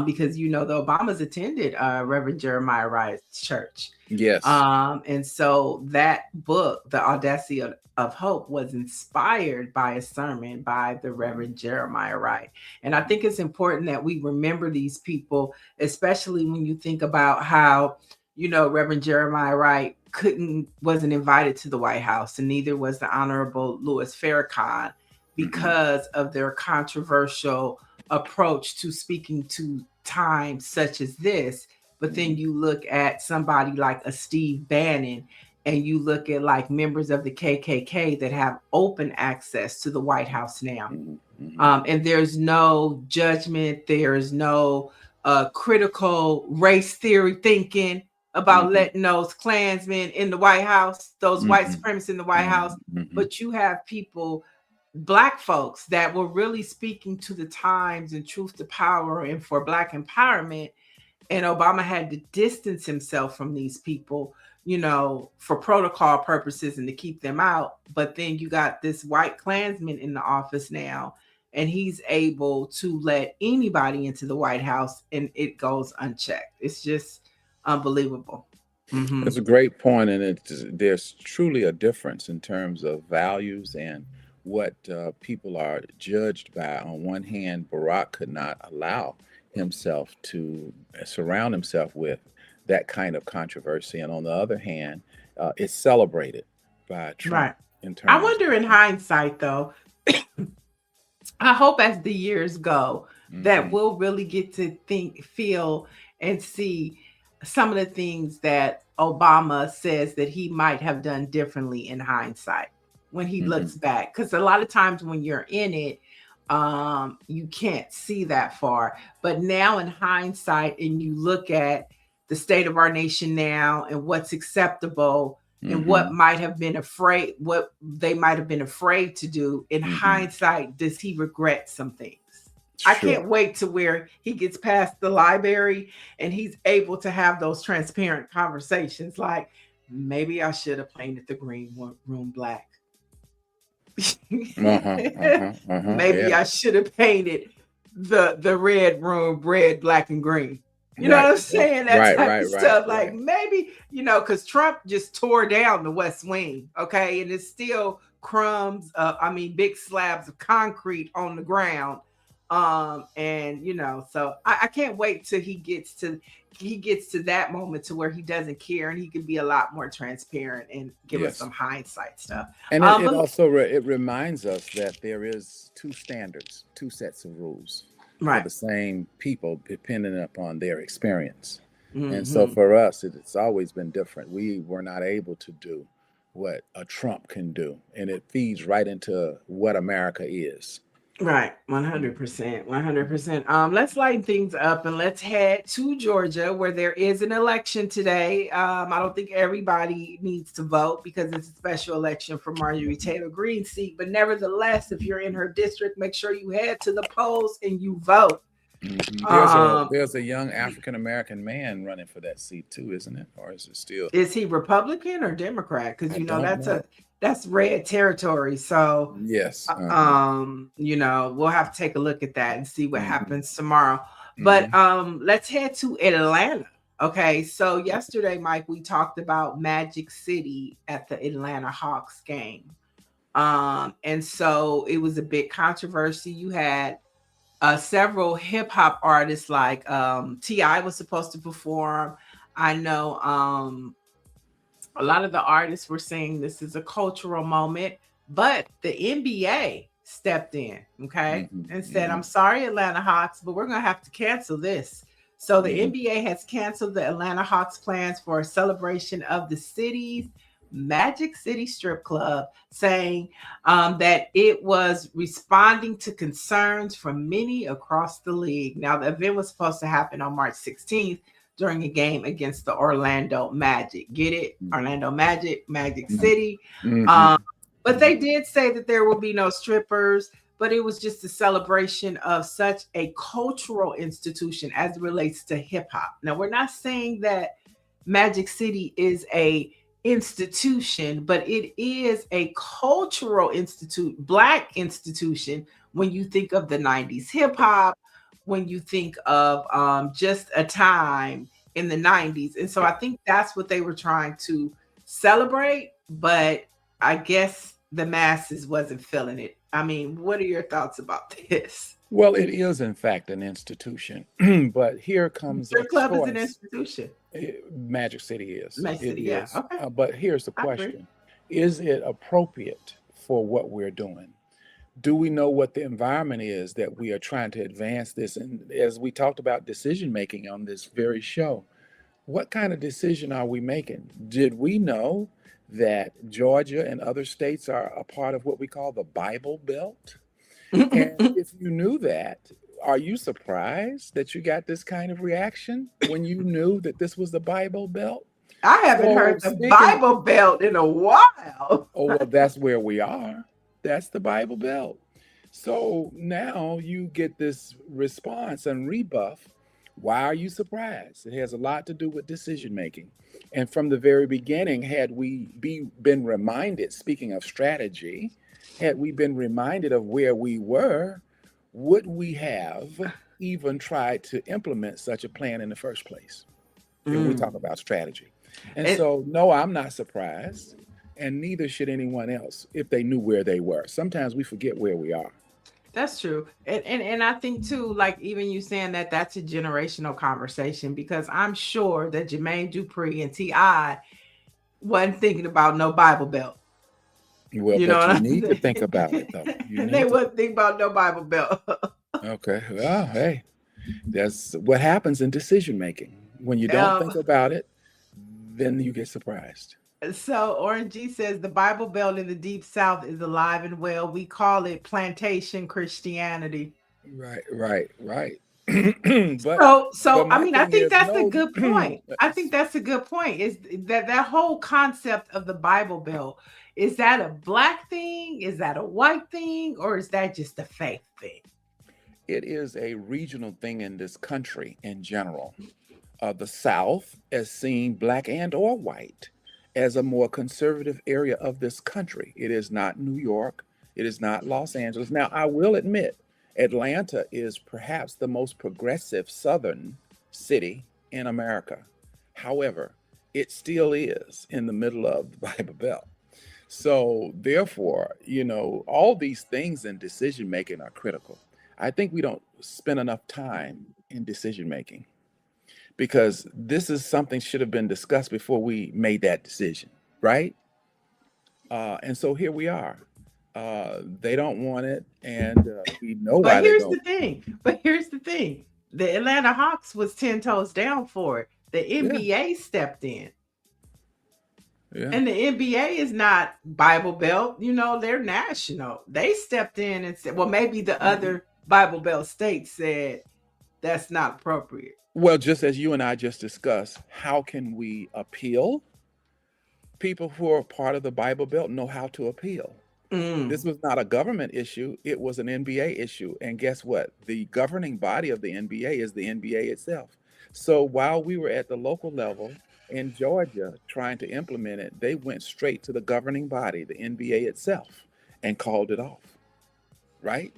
because the Obamas attended Reverend Jeremiah Wright's church. Yes. And so that book, The Audacity of Hope, was inspired by a sermon by the Reverend Jeremiah Wright. And I think it's important that we remember these people, especially when you think about how, Reverend Jeremiah Wright wasn't invited to the White House, and neither was the Honorable Louis Farrakhan, because of their controversial approach to speaking to times such as this. But then you look at somebody like a Steve Bannon, and you look at like members of the KKK that have open access to the White House now. And there's no judgment. There's no critical race theory thinking about letting those Klansmen in the White House, those white supremacists in the White House. But you have people, Black folks, that were really speaking to the times and truth to power and for Black empowerment. And Obama had to distance himself from these people, for protocol purposes and to keep them out. But then you got this white Klansman in the office now, and he's able to let anybody into the White House and it goes unchecked. It's just unbelievable. That's a great point. And there's truly a difference in terms of values and what people are judged by. On one hand, Barack could not allow himself to surround himself with that kind of controversy, and on the other hand, it's celebrated by Trump. Right. I wonder, in hindsight, though, I hope as the years go that we'll really get to think, feel, and see some of the things that Obama says that he might have done differently in hindsight when he looks back. Because a lot of times when you're in it, you can't see that far. But now in hindsight, and you look at the state of our nation now and what's acceptable and what might have been afraid, what they might have been afraid to do, in hindsight, does he regret some things? Sure. I can't wait to where he gets past the library and he's able to have those transparent conversations like, maybe I should have painted the green room black. Maybe I should have painted the red room red, black, and green. You know what I'm saying? That type of stuff. Like maybe, because Trump just tore down the West Wing, okay? And it's still crumbs, big slabs of concrete on the ground. So I can't wait till he gets to that moment to where he doesn't care and he can be a lot more transparent and give us some hindsight stuff. And it also reminds us that there is two standards, two sets of rules for the same people depending upon their experience. And so for us, it's always been different. We were not able to do what a Trump can do, and it feeds right into what America is. Right, 100%. Let's lighten things up and let's head to Georgia, where there is an election today. I don't think everybody needs to vote because it's a special election for Marjorie Taylor Greene's seat. But nevertheless, if you're in her district, make sure you head to the polls and you vote. There's a young African-American man running for that seat too, isn't it? Or is it still? Is he Republican or Democrat? Because that's red territory. So yes, we'll have to take a look at that and see what happens tomorrow. But let's head to Atlanta. Okay, so yesterday, Mike, we talked about Magic City at the Atlanta Hawks game. And so it was a big controversy. You had several hip hop artists like T.I. was supposed to perform. I know a lot of the artists were saying this is a cultural moment, but the NBA stepped in, and said, I'm sorry, Atlanta Hawks, but we're going to have to cancel this. So the NBA has canceled the Atlanta Hawks plans for a celebration of the city's Magic City Strip Club, saying that it was responding to concerns from many across the league. Now, the event was supposed to happen on March 16th during a game against the Orlando Magic. Get it? Orlando Magic, Magic City. But they did say that there will be no strippers, but it was just a celebration of such a cultural institution as it relates to hip hop. Now, we're not saying that Magic City is a institution, but it is a cultural Black institution. When you think of the 90s hip hop, when you think of just a time in the 90s. And so I think that's what they were trying to celebrate, but I guess the masses wasn't feeling it. I mean, what are your thoughts about this? Well, it is in fact an institution, but here comes Your a club is an choice. institution. Magic City is. Magic It City, yeah. is. Okay. But here's the I agree. question. Is it appropriate for what we're doing? Do we know what the environment is that we are trying to advance this? And as we talked about decision making on this very show, what kind of decision are we making? Did we know that Georgia and other states are a part of what we call the Bible Belt? And if you knew that, are you surprised that you got this kind of reaction when you knew that this was the Bible Belt? I haven't So heard the speaking, Bible Belt in a while. oh, well, that's where we are. That's the Bible Belt. So now you get this response and rebuff. Why are you surprised? It has a lot to do with decision making. And from the very beginning, had we been reminded, speaking of strategy, had we been reminded of where we were, would we have even tried to implement such a plan in the first place? When we talk about strategy. And so, no, I'm not surprised, and neither should anyone else if they knew where they were. Sometimes we forget where we are. That's true. And I think too, like even you saying that that's a generational conversation, because I'm sure that Jermaine Dupri and T.I. wasn't thinking about no Bible Belt. Well, You know what but I'm you need to saying? think about it, though. You And need they to. wouldn't think about no Bible Belt. Okay. Well, hey, that's what happens in decision making. When you don't think about it, then you get surprised. So Orange G says the Bible Belt in the Deep South is alive and well. We call it plantation Christianity. Right. So but I my mean, I thing think is, that's a no, good point. I think that's a good point. Is that whole concept of the Bible Belt, is that a Black thing? Is that a white thing? Or is that just a faith thing? it is a regional thing in this country in general. The South is seen, Black and or white, as a more conservative area of this country. It is not New York. It is not Los Angeles. Now, I will admit, Atlanta is perhaps the most progressive Southern city in America. However, it still is in the middle of the Bible Belt. So therefore, all these things in decision making are critical. I think we don't spend enough time in decision making, because this is something should have been discussed before we made that decision, right? And so here we are. They don't want it, and we know why they don't. But here's the thing. The Atlanta Hawks was 10 toes down for it. The NBA stepped in. Yeah. And the NBA is not Bible Belt. They're national. They stepped in and said, well, maybe the other Bible Belt states said that's not appropriate. Well, just as you and I just discussed, how can we appeal? People who are part of the Bible Belt know how to appeal. This was not a government issue. It was an NBA issue. And guess what? The governing body of the NBA is the NBA itself. So while we were at the local level in Georgia trying to implement it, they went straight to the governing body, the NBA itself, and called it off. Right?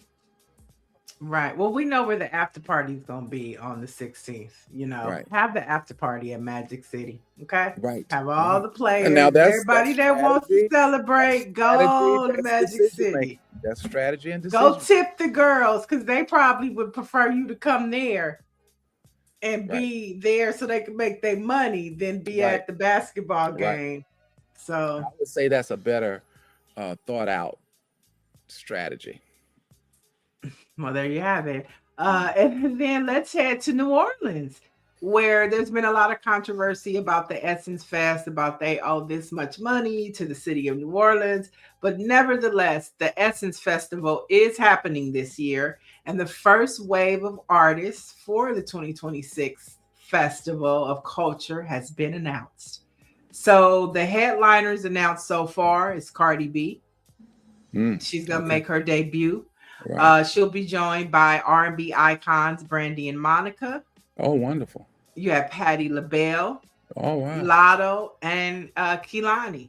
Right. Well, we know where the after party is going to be on the 16th. Right. Have the after party at Magic City. Okay. Right. Have all the players, And now everybody that wants to strategy. celebrate, go to Magic City. That's strategy and decision. Go tip the girls, because they probably would prefer you to come there and be there so they can make their money than be at the basketball game. So I would say that's a better thought out strategy. Well, there you have it. And then let's head to New Orleans, where there's been a lot of controversy about the Essence Fest, about they owe this much money to the city of New Orleans. But nevertheless, the Essence Festival is happening this year. And the first wave of artists for the 2026 Festival of Culture has been announced. So the headliners announced so far is Cardi B. She's going to make her debut. Right. She'll be joined by R&B icons Brandy and Monica. Oh, wonderful. You have Patti LaBelle, Oh, wow. Lotto, and Kehlani.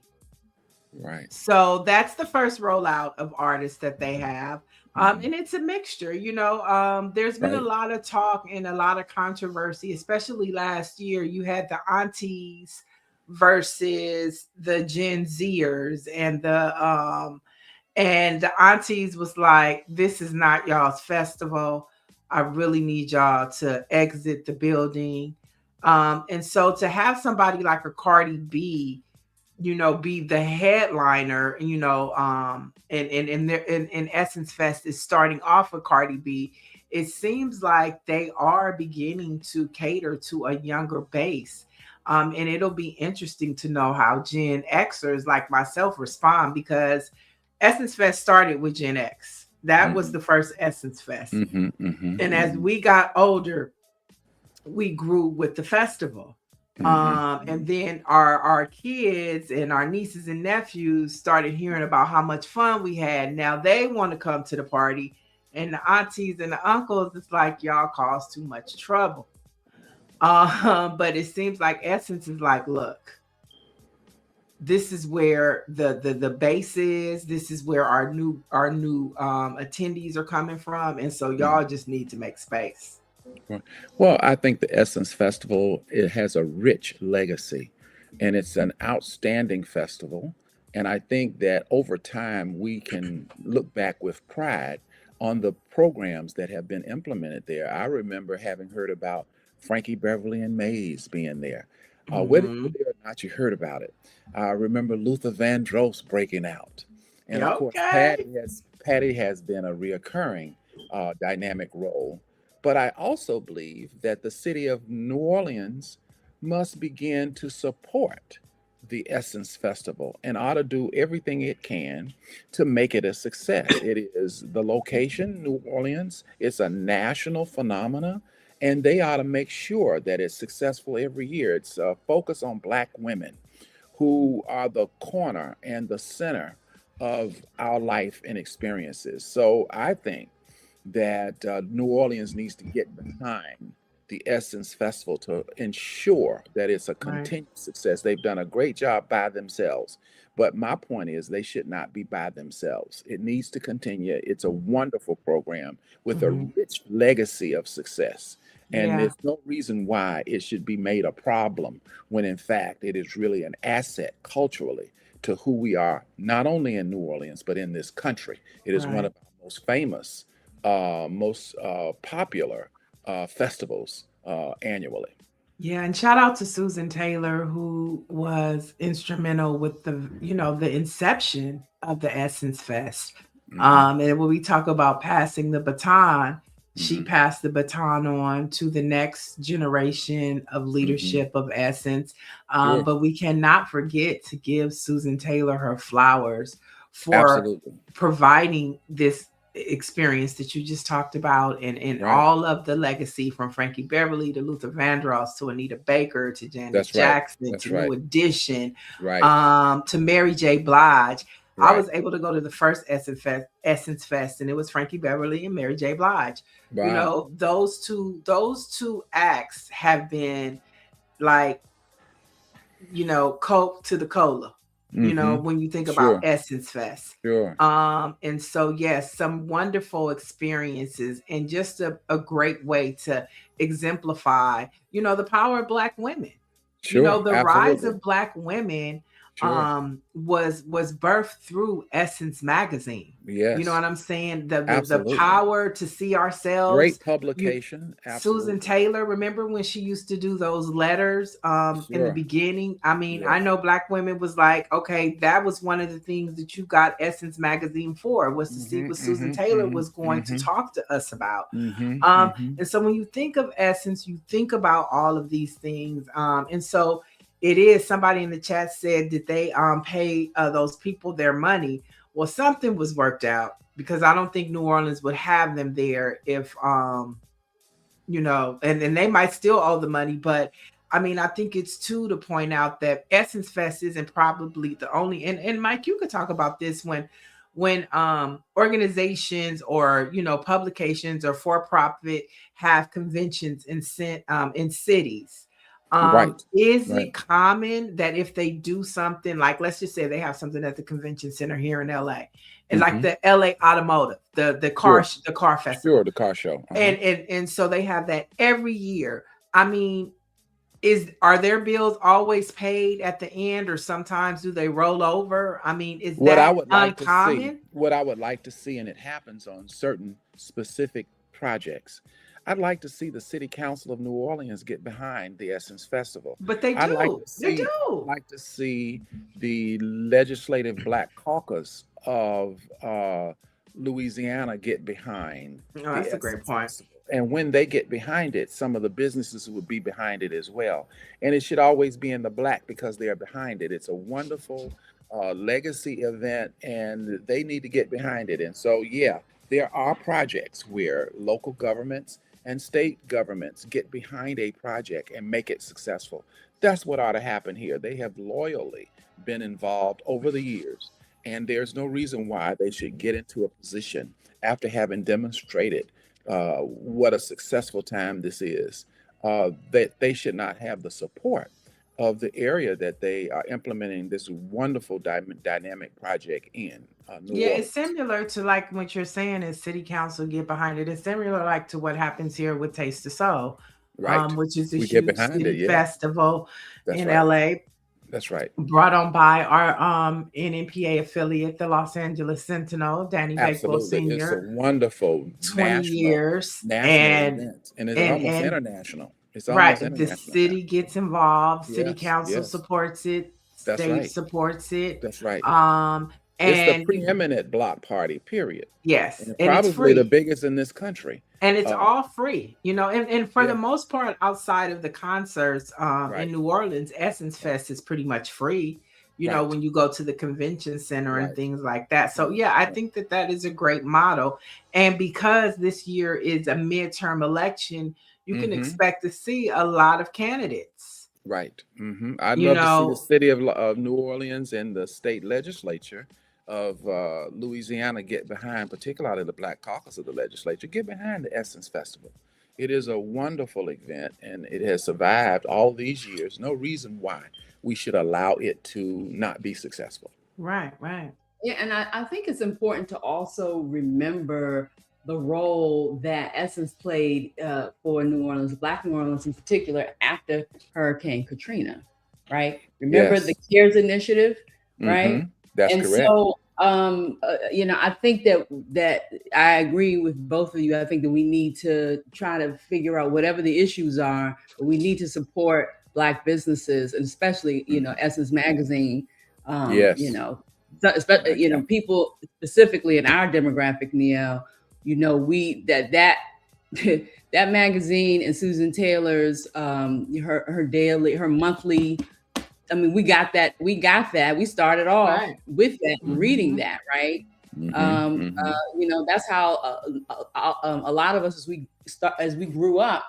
Right. So that's the first rollout of artists that they have. And it's a mixture, there's been a Right. lot of talk and a lot of controversy, especially last year. You had the aunties versus the Gen Zers, and the aunties was like, this is not y'all's festival. I really need y'all to exit the building. And so to have somebody like a Cardi B, be the headliner, and Essence Fest is starting off with Cardi B. It seems like they are beginning to cater to a younger base. And it'll be interesting to know how Gen Xers like myself respond, because Essence Fest started with Gen X. That was the first Essence Fest. And as we got older, we grew with the festival. And then our kids and our nieces and nephews started hearing about how much fun we had. Now they want to come to the party, and the aunties and the uncles, it's like, y'all cause too much trouble. But it seems like Essence is like, look, this is where the base is. This is where our new attendees are coming from, and so y'all just need to make space. Well, I think the Essence Festival, it has a rich legacy, and it's an outstanding festival. And I think that over time we can look back with pride on the programs that have been implemented there. I remember having heard about Frankie Beverly and Mays being there. Whether or not you heard about it, I remember Luther Vandross breaking out, and of course Patty has been a reoccurring dynamic role. But I also believe that the city of New Orleans must begin to support the Essence Festival and ought to do everything it can to make it a success. It is the location, New Orleans. It's a national phenomena, and they ought to make sure that it's successful every year. It's a focus on Black women who are the corner and the center of our life and experiences. So I think that New Orleans needs to get behind the Essence Festival to ensure that it's a continued success. They've done a great job by themselves, but my point is they should not be by themselves. It needs to continue. It's a wonderful program with a rich legacy of success. And there's no reason why it should be made a problem when in fact it is really an asset culturally to who we are, not only in New Orleans, but in this country. It is one of our most famous, most popular festivals annually. Yeah, and shout out to Susan Taylor, who was instrumental with the inception of the Essence Fest. And when we talk about passing the baton, she passed the baton on to the next generation of leadership of Essence. But we cannot forget to give Susan Taylor her flowers for providing this experience that you just talked about, and all of the legacy from Frankie Beverly to Luther Vandross to Anita Baker to Janet Jackson to New Edition to Mary J. Blige. I was able to go to the first Essence Fest, and it was Frankie Beverly and Mary J. Blige. Those two acts have been like, Coke to the cola. When you think about Essence Fest. And so, yes, some wonderful experiences, and just a great way to exemplify, the power of Black women. The rise of Black women was birthed through Essence magazine. You know what I'm saying? The power to see ourselves. Great publication. Susan Taylor, remember when she used to do those letters in the beginning? I mean, I know Black women was like, okay, that was one of the things that you got Essence magazine for, was to see what Susan Taylor was going to talk to us about. And so when you think of Essence, you think about all of these things. And so it is, somebody in the chat said, did they pay those people their money? Well, something was worked out, because I don't think New Orleans would have them there if, and they might still owe the money. But I mean, I think it's to point out that Essence Fest isn't probably the only, and Mike, you could talk about this when organizations or, publications or for-profit have conventions in cities. Right. Is Right. it common that if they do something, like let's just say they have something at the convention center here in LA, and like Mm-hmm. the LA Automotive, the car Sure. the car festival, Sure. The car show. and so they have that every year. I mean, are their bills always paid at the end, or sometimes do they roll over? I mean, is What I that would like to see, uncommon? and it happens on certain specific projects. I'd like to see the City Council of New Orleans get behind the Essence Festival. But they I'd like do. to They see, I'd do. like to see the Legislative Black Caucus of Louisiana get behind Oh, the that's a great Essence point. Festival. And when they get behind it, some of the businesses would be behind it as well. And it should always be in the black because they are behind it. It's a wonderful legacy event, and they need to get behind it. And so, yeah, there are projects where local governments and state governments get behind a project and make it successful. That's what ought to happen here. They have loyally been involved over the years, and there's no reason why they should get into a position after having demonstrated what a successful time this is, that they should not have the support of the area that they are implementing this wonderful dynamic project in New Yeah, Orleans. it's similar to like what you're saying is city council get behind it. It's similar like to what happens here with Taste of Soul, Right. which is a We get huge behind it. city Yeah, festival that's in right. LA, That's right. brought on by our NNPA affiliate, the Los Angeles Sentinel, Danny Bakewell Absolutely. It's a Sr., wonderful 20 years. national event, and it's almost And international. It's almost right, the international. city gets involved, city Yes, council yes. supports it, That's state right. supports it. That's right. It's the And preeminent block party, period. yes, And and it's probably the free. biggest in this country. And it's Uh, all free, and for the yeah, most part, outside of the concerts in right, New Orleans, Essence Fest is pretty much free, right, when you go to the convention center and right, things like that. So, right, yeah, I right. think that that is a great model. And because this year is a midterm election, you can Mm-hmm. expect to see a lot of candidates, Right. Mm-hmm. I'd you love to see the know. city of New Orleans and the state legislature of Louisiana get behind, particularly the Black Caucus of the legislature, get behind the Essence Festival. It is a wonderful event, and it has survived all these years. No reason why we should allow it to not be successful. Right, right. Yeah, and I think it's important to also remember the role that Essence played for New Orleans, Black New Orleans in particular, after Hurricane Katrina, right? Remember the Yes. CARES initiative, right? Mm-hmm. That's And correct. so, I think that I agree with both of you. I think that we need to try to figure out whatever the issues are, but we need to support Black businesses, and especially, Essence Magazine, Yes. so, especially, Okay. people specifically in our demographic, Neo, that that magazine and Susan Taylor's her monthly. I mean, we got that. We started off Right. with that, reading Mhm. that, right? Mm-hmm. That's how a lot of us, as we grew up,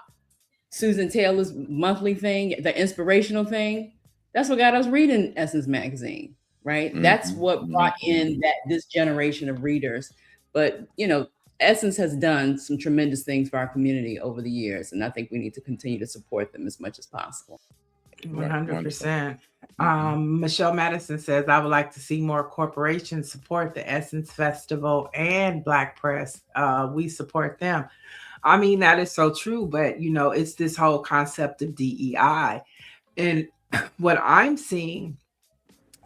Susan Taylor's monthly thing, the inspirational thing, that's what got us reading Essence Magazine, right? That's what brought in this generation of readers. But Essence has done some tremendous things for our community over the years, and I think we need to continue to support them as much as possible. 100%. Michelle Madison says, I would like to see more corporations support the Essence Festival and Black Press. We support them. I mean, that is so true, but it's this whole concept of DEI. And what I'm seeing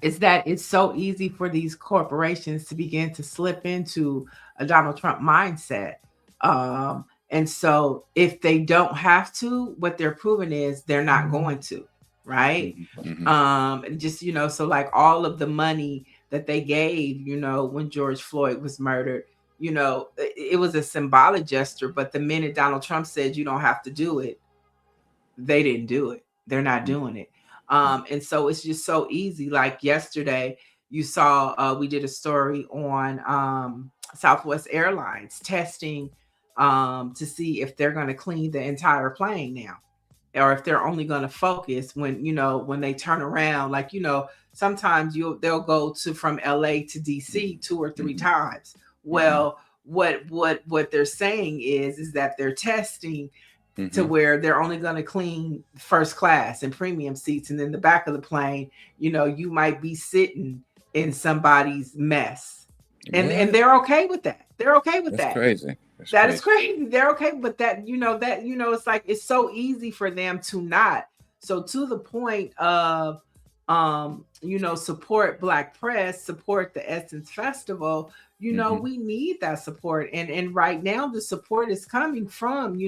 is that it's so easy for these corporations to begin to slip into a Donald Trump mindset. And so if they don't have to, what they're proving is they're not going to. Right. Just, so like all of the money that they gave, when George Floyd was murdered, it was a symbolic gesture. But the minute Donald Trump said you don't have to do it, they didn't do it. They're not doing it. And so it's just so easy. Like yesterday, you saw we did a story on Southwest Airlines testing to see if they're going to clean the entire plane now, or if they're only going to focus when they turn around, like, sometimes they'll go from LA to DC 2 or 3 times. Well, what they're saying is that they're testing to where they're only going to clean first class and premium seats, and then the back of the plane, you might be sitting in somebody's mess, and they're okay with that. They're okay with That's that. crazy. That is crazy. They're okay, but it's like it's so easy for them to not. So to the point of support Black press, support the Essence Festival, we need that support. And right now the support is coming from,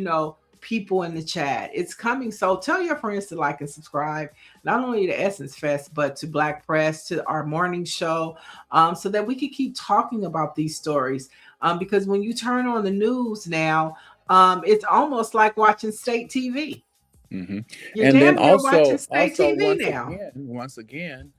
people in the chat. It's coming. So tell your friends to like and subscribe, not only to Essence Fest, but to Black Press, to our morning show, so that we can keep talking about these stories. Because when you turn on the news now, it's almost like watching state TV. And You're then damn near watching state also TV now. once again,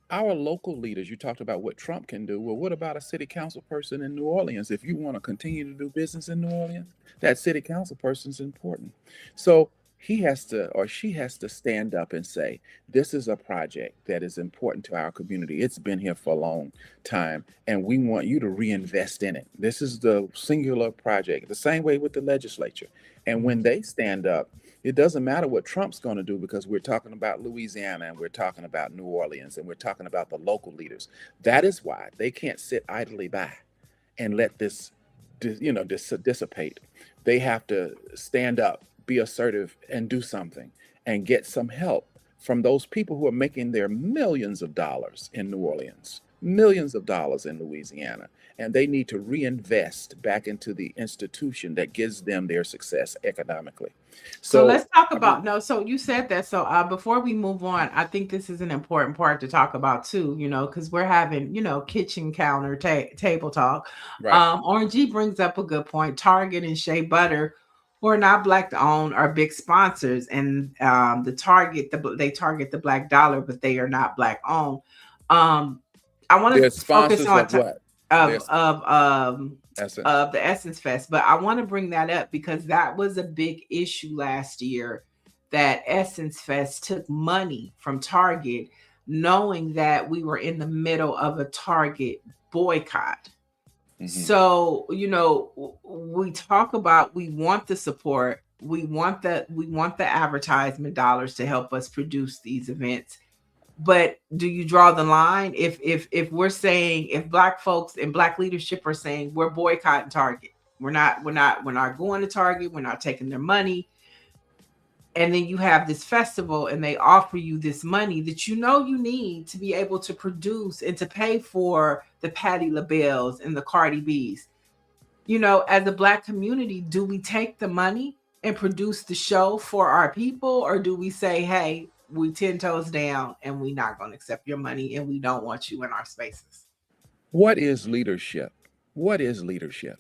our local leaders, you talked about what Trump can do. Well, what about a city council person in New Orleans? If you want to continue to do business in New Orleans, that city council person is important. So he has to, or she has to, stand up and say, this is a project that is important to our community. It's been here for a long time, and we want you to reinvest in it. This is the singular project, the same way with the legislature. And when they stand up, it doesn't matter what Trump's going to do, because we're talking about Louisiana, and we're talking about New Orleans, and we're talking about the local leaders. That is why they can't sit idly by and let this dissipate. They have to stand up, be assertive, and do something, and get some help from those people who are making their millions of dollars in New Orleans, millions of dollars in Louisiana, and they need to reinvest back into the institution that gives them their success economically. So let's talk about, so you said that. So before we move on, I think this is an important part to talk about too, because we're having, kitchen counter table talk. Right. Orange G brings up a good point. Target and Shea Butter, who are not Black owned, are big sponsors, and they target the Black dollar, but they are not Black owned. I want to focus on of the Essence Fest, but I want to bring that up because that was a big issue last year, that Essence Fest took money from Target, knowing that we were in the middle of a Target boycott. So, we talk about, we want the support, we want the advertisement dollars to help us produce these events. But do you draw the line? If we're saying, if Black folks and Black leadership are saying we're boycotting Target, we're not going to Target, we're not taking their money, and then you have this festival and they offer you this money that you need to be able to produce and to pay for the Patti LaBelle's and the Cardi B's. As a Black community, do we take the money and produce the show for our people, or do we say, hey, we 10 toes down and we're not going to accept your money and we don't want you in our spaces? What is leadership? What is leadership?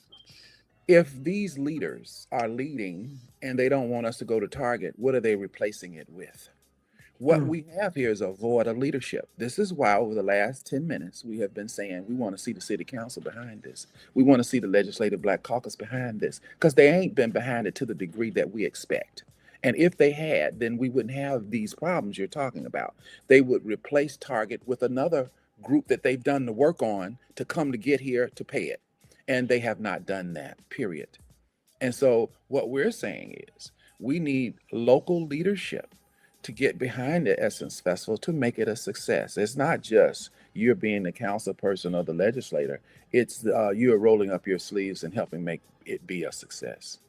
If these leaders are leading and they don't want us to go to Target, what are they replacing it with? What we have here is a void of leadership. This is why over the last 10 minutes, we have been saying we want to see the city council behind this. We want to see the legislative Black caucus behind this, because they ain't been behind it to the degree that we expect. And if they had, then we wouldn't have these problems you're talking about. They would replace Target with another group that they've done the work on to come to get here to pay it. And they have not done that, period. And so what we're saying is we need local leadership to get behind the Essence Festival to make it a success. It's not just you're being the council person or the legislator. It's you're rolling up your sleeves and helping make it be a success.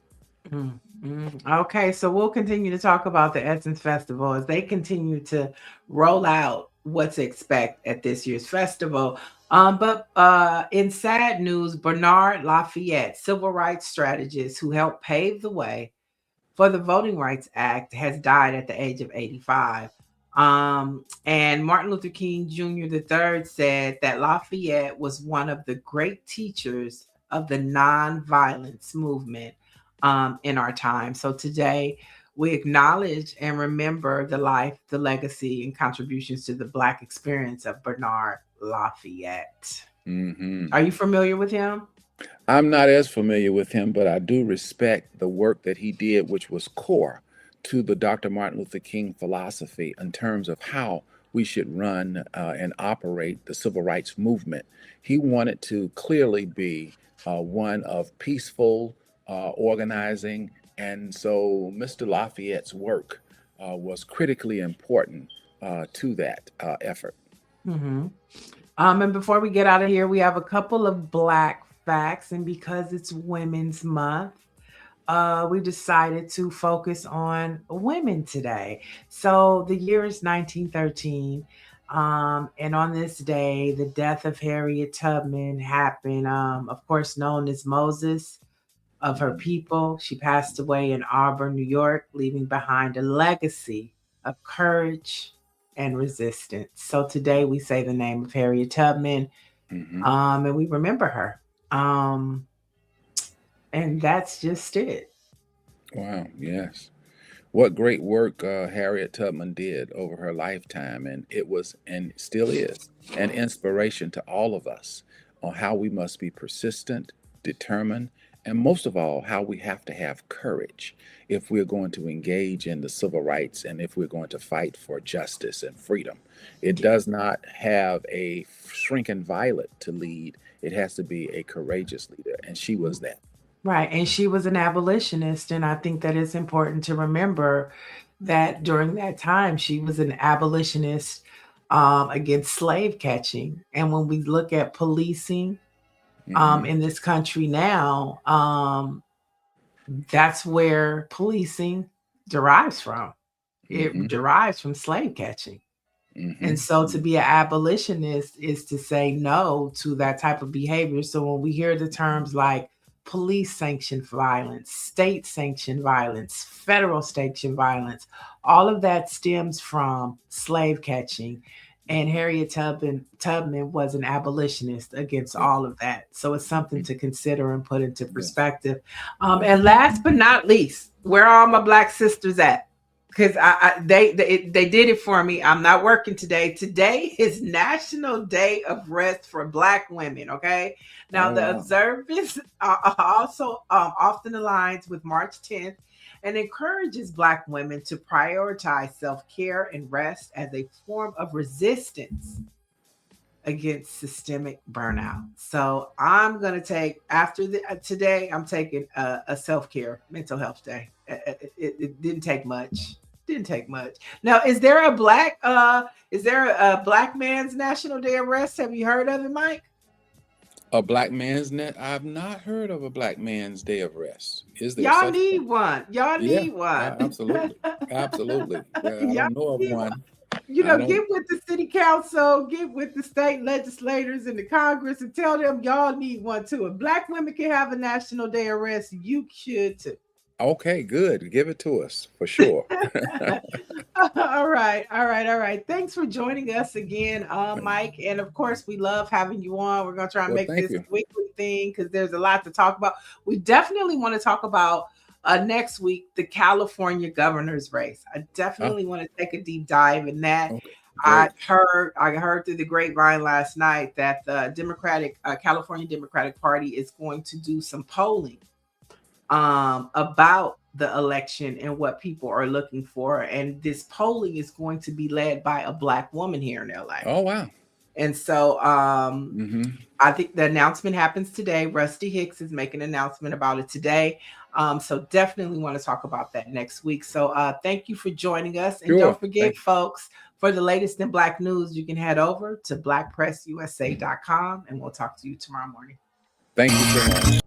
Okay, so we'll continue to talk about the Essence Festival as they continue to roll out what to expect at this year's festival. But in sad news, Bernard Lafayette, civil rights strategist who helped pave the way for the Voting Rights Act, has died at the age of 85. And Martin Luther King Jr. III said that Lafayette was one of the great teachers of the nonviolence movement in our time. So today we acknowledge and remember the life, the legacy, and contributions to the Black experience of Bernard Lafayette. Are you familiar with him? I'm not as familiar with him, but I do respect the work that he did, which was core to the Dr. Martin Luther King philosophy in terms of how we should run and operate the civil rights movement. He wanted to clearly be one of peaceful organizing, And so Mr. Lafayette's work was critically important to that effort. Mm-hmm. And before we get out of here, we have a couple of Black facts. And because it's Women's Month, we decided to focus on women today. So the year is 1913. And on this day, the death of Harriet Tubman happened, of course, known as Moses of her people. She passed away in Auburn, New York, leaving behind a legacy of courage and resistance. So today we say the name of Harriet Tubman, and we remember her. And that's just it. Wow, yes. What great work Harriet Tubman did over her lifetime. And it was, and still is, an inspiration to all of us on how we must be persistent, determined, and most of all, how we have to have courage if we're going to engage in the civil rights and if we're going to fight for justice and freedom. It does not have a shrinking violet to lead. It has to be a courageous leader. And she was that. Right. And she was an abolitionist. And I think that it's important to remember that during that time, she was an abolitionist against slave catching. And when we look at policing in this country now, that's where policing derives from. It derives from slave catching. And so to be an abolitionist is to say no to that type of behavior. So when we hear the terms like police sanctioned violence, state sanctioned violence, federal sanctioned violence, all of that stems from slave catching. And Harriet Tubman was an abolitionist against all of that. So it's something to consider and put into perspective. And last but not least, where are all my Black sisters at? Because they did it for me. I'm not working today. Today is National Day of Rest for Black women. Okay. Now the observance also often aligns with March 10th and encourages Black women to prioritize self-care and rest as a form of resistance against systemic burnout. So I'm going to take today, I'm taking a self-care mental health day. It didn't take much. Now, is there a Black man's National Day of Rest? Have you heard of it, Mike? A Black man's net? I've not heard of a Black man's Day of Rest. Is there? Y'all need one. Y'all need one. Absolutely. Absolutely. Yeah, I don't know of one. Get with the city council, get with the state legislators and the Congress and tell them y'all need one too. If Black women can have a National Day of Rest, you should too. Okay, good. Give it to us for sure. All right. Thanks for joining us again, Mike. And of course, we love having you on. We're going to try and make this a weekly thing because there's a lot to talk about. We definitely want to talk about next week, the California governor's race. I definitely want to take a deep dive in that. Okay. I heard through the grapevine last night that the California Democratic Party is going to do some polling about the election and what people are looking for. And this polling is going to be led by a Black woman here in LA. Oh, wow. And so I think the announcement happens today. Rusty Hicks is making an announcement about it today. So definitely want to talk about that next week. So thank you for joining us. And don't forget, folks, for the latest in Black news, you can head over to blackpressusa.com and we'll talk to you tomorrow morning. Thank you so much.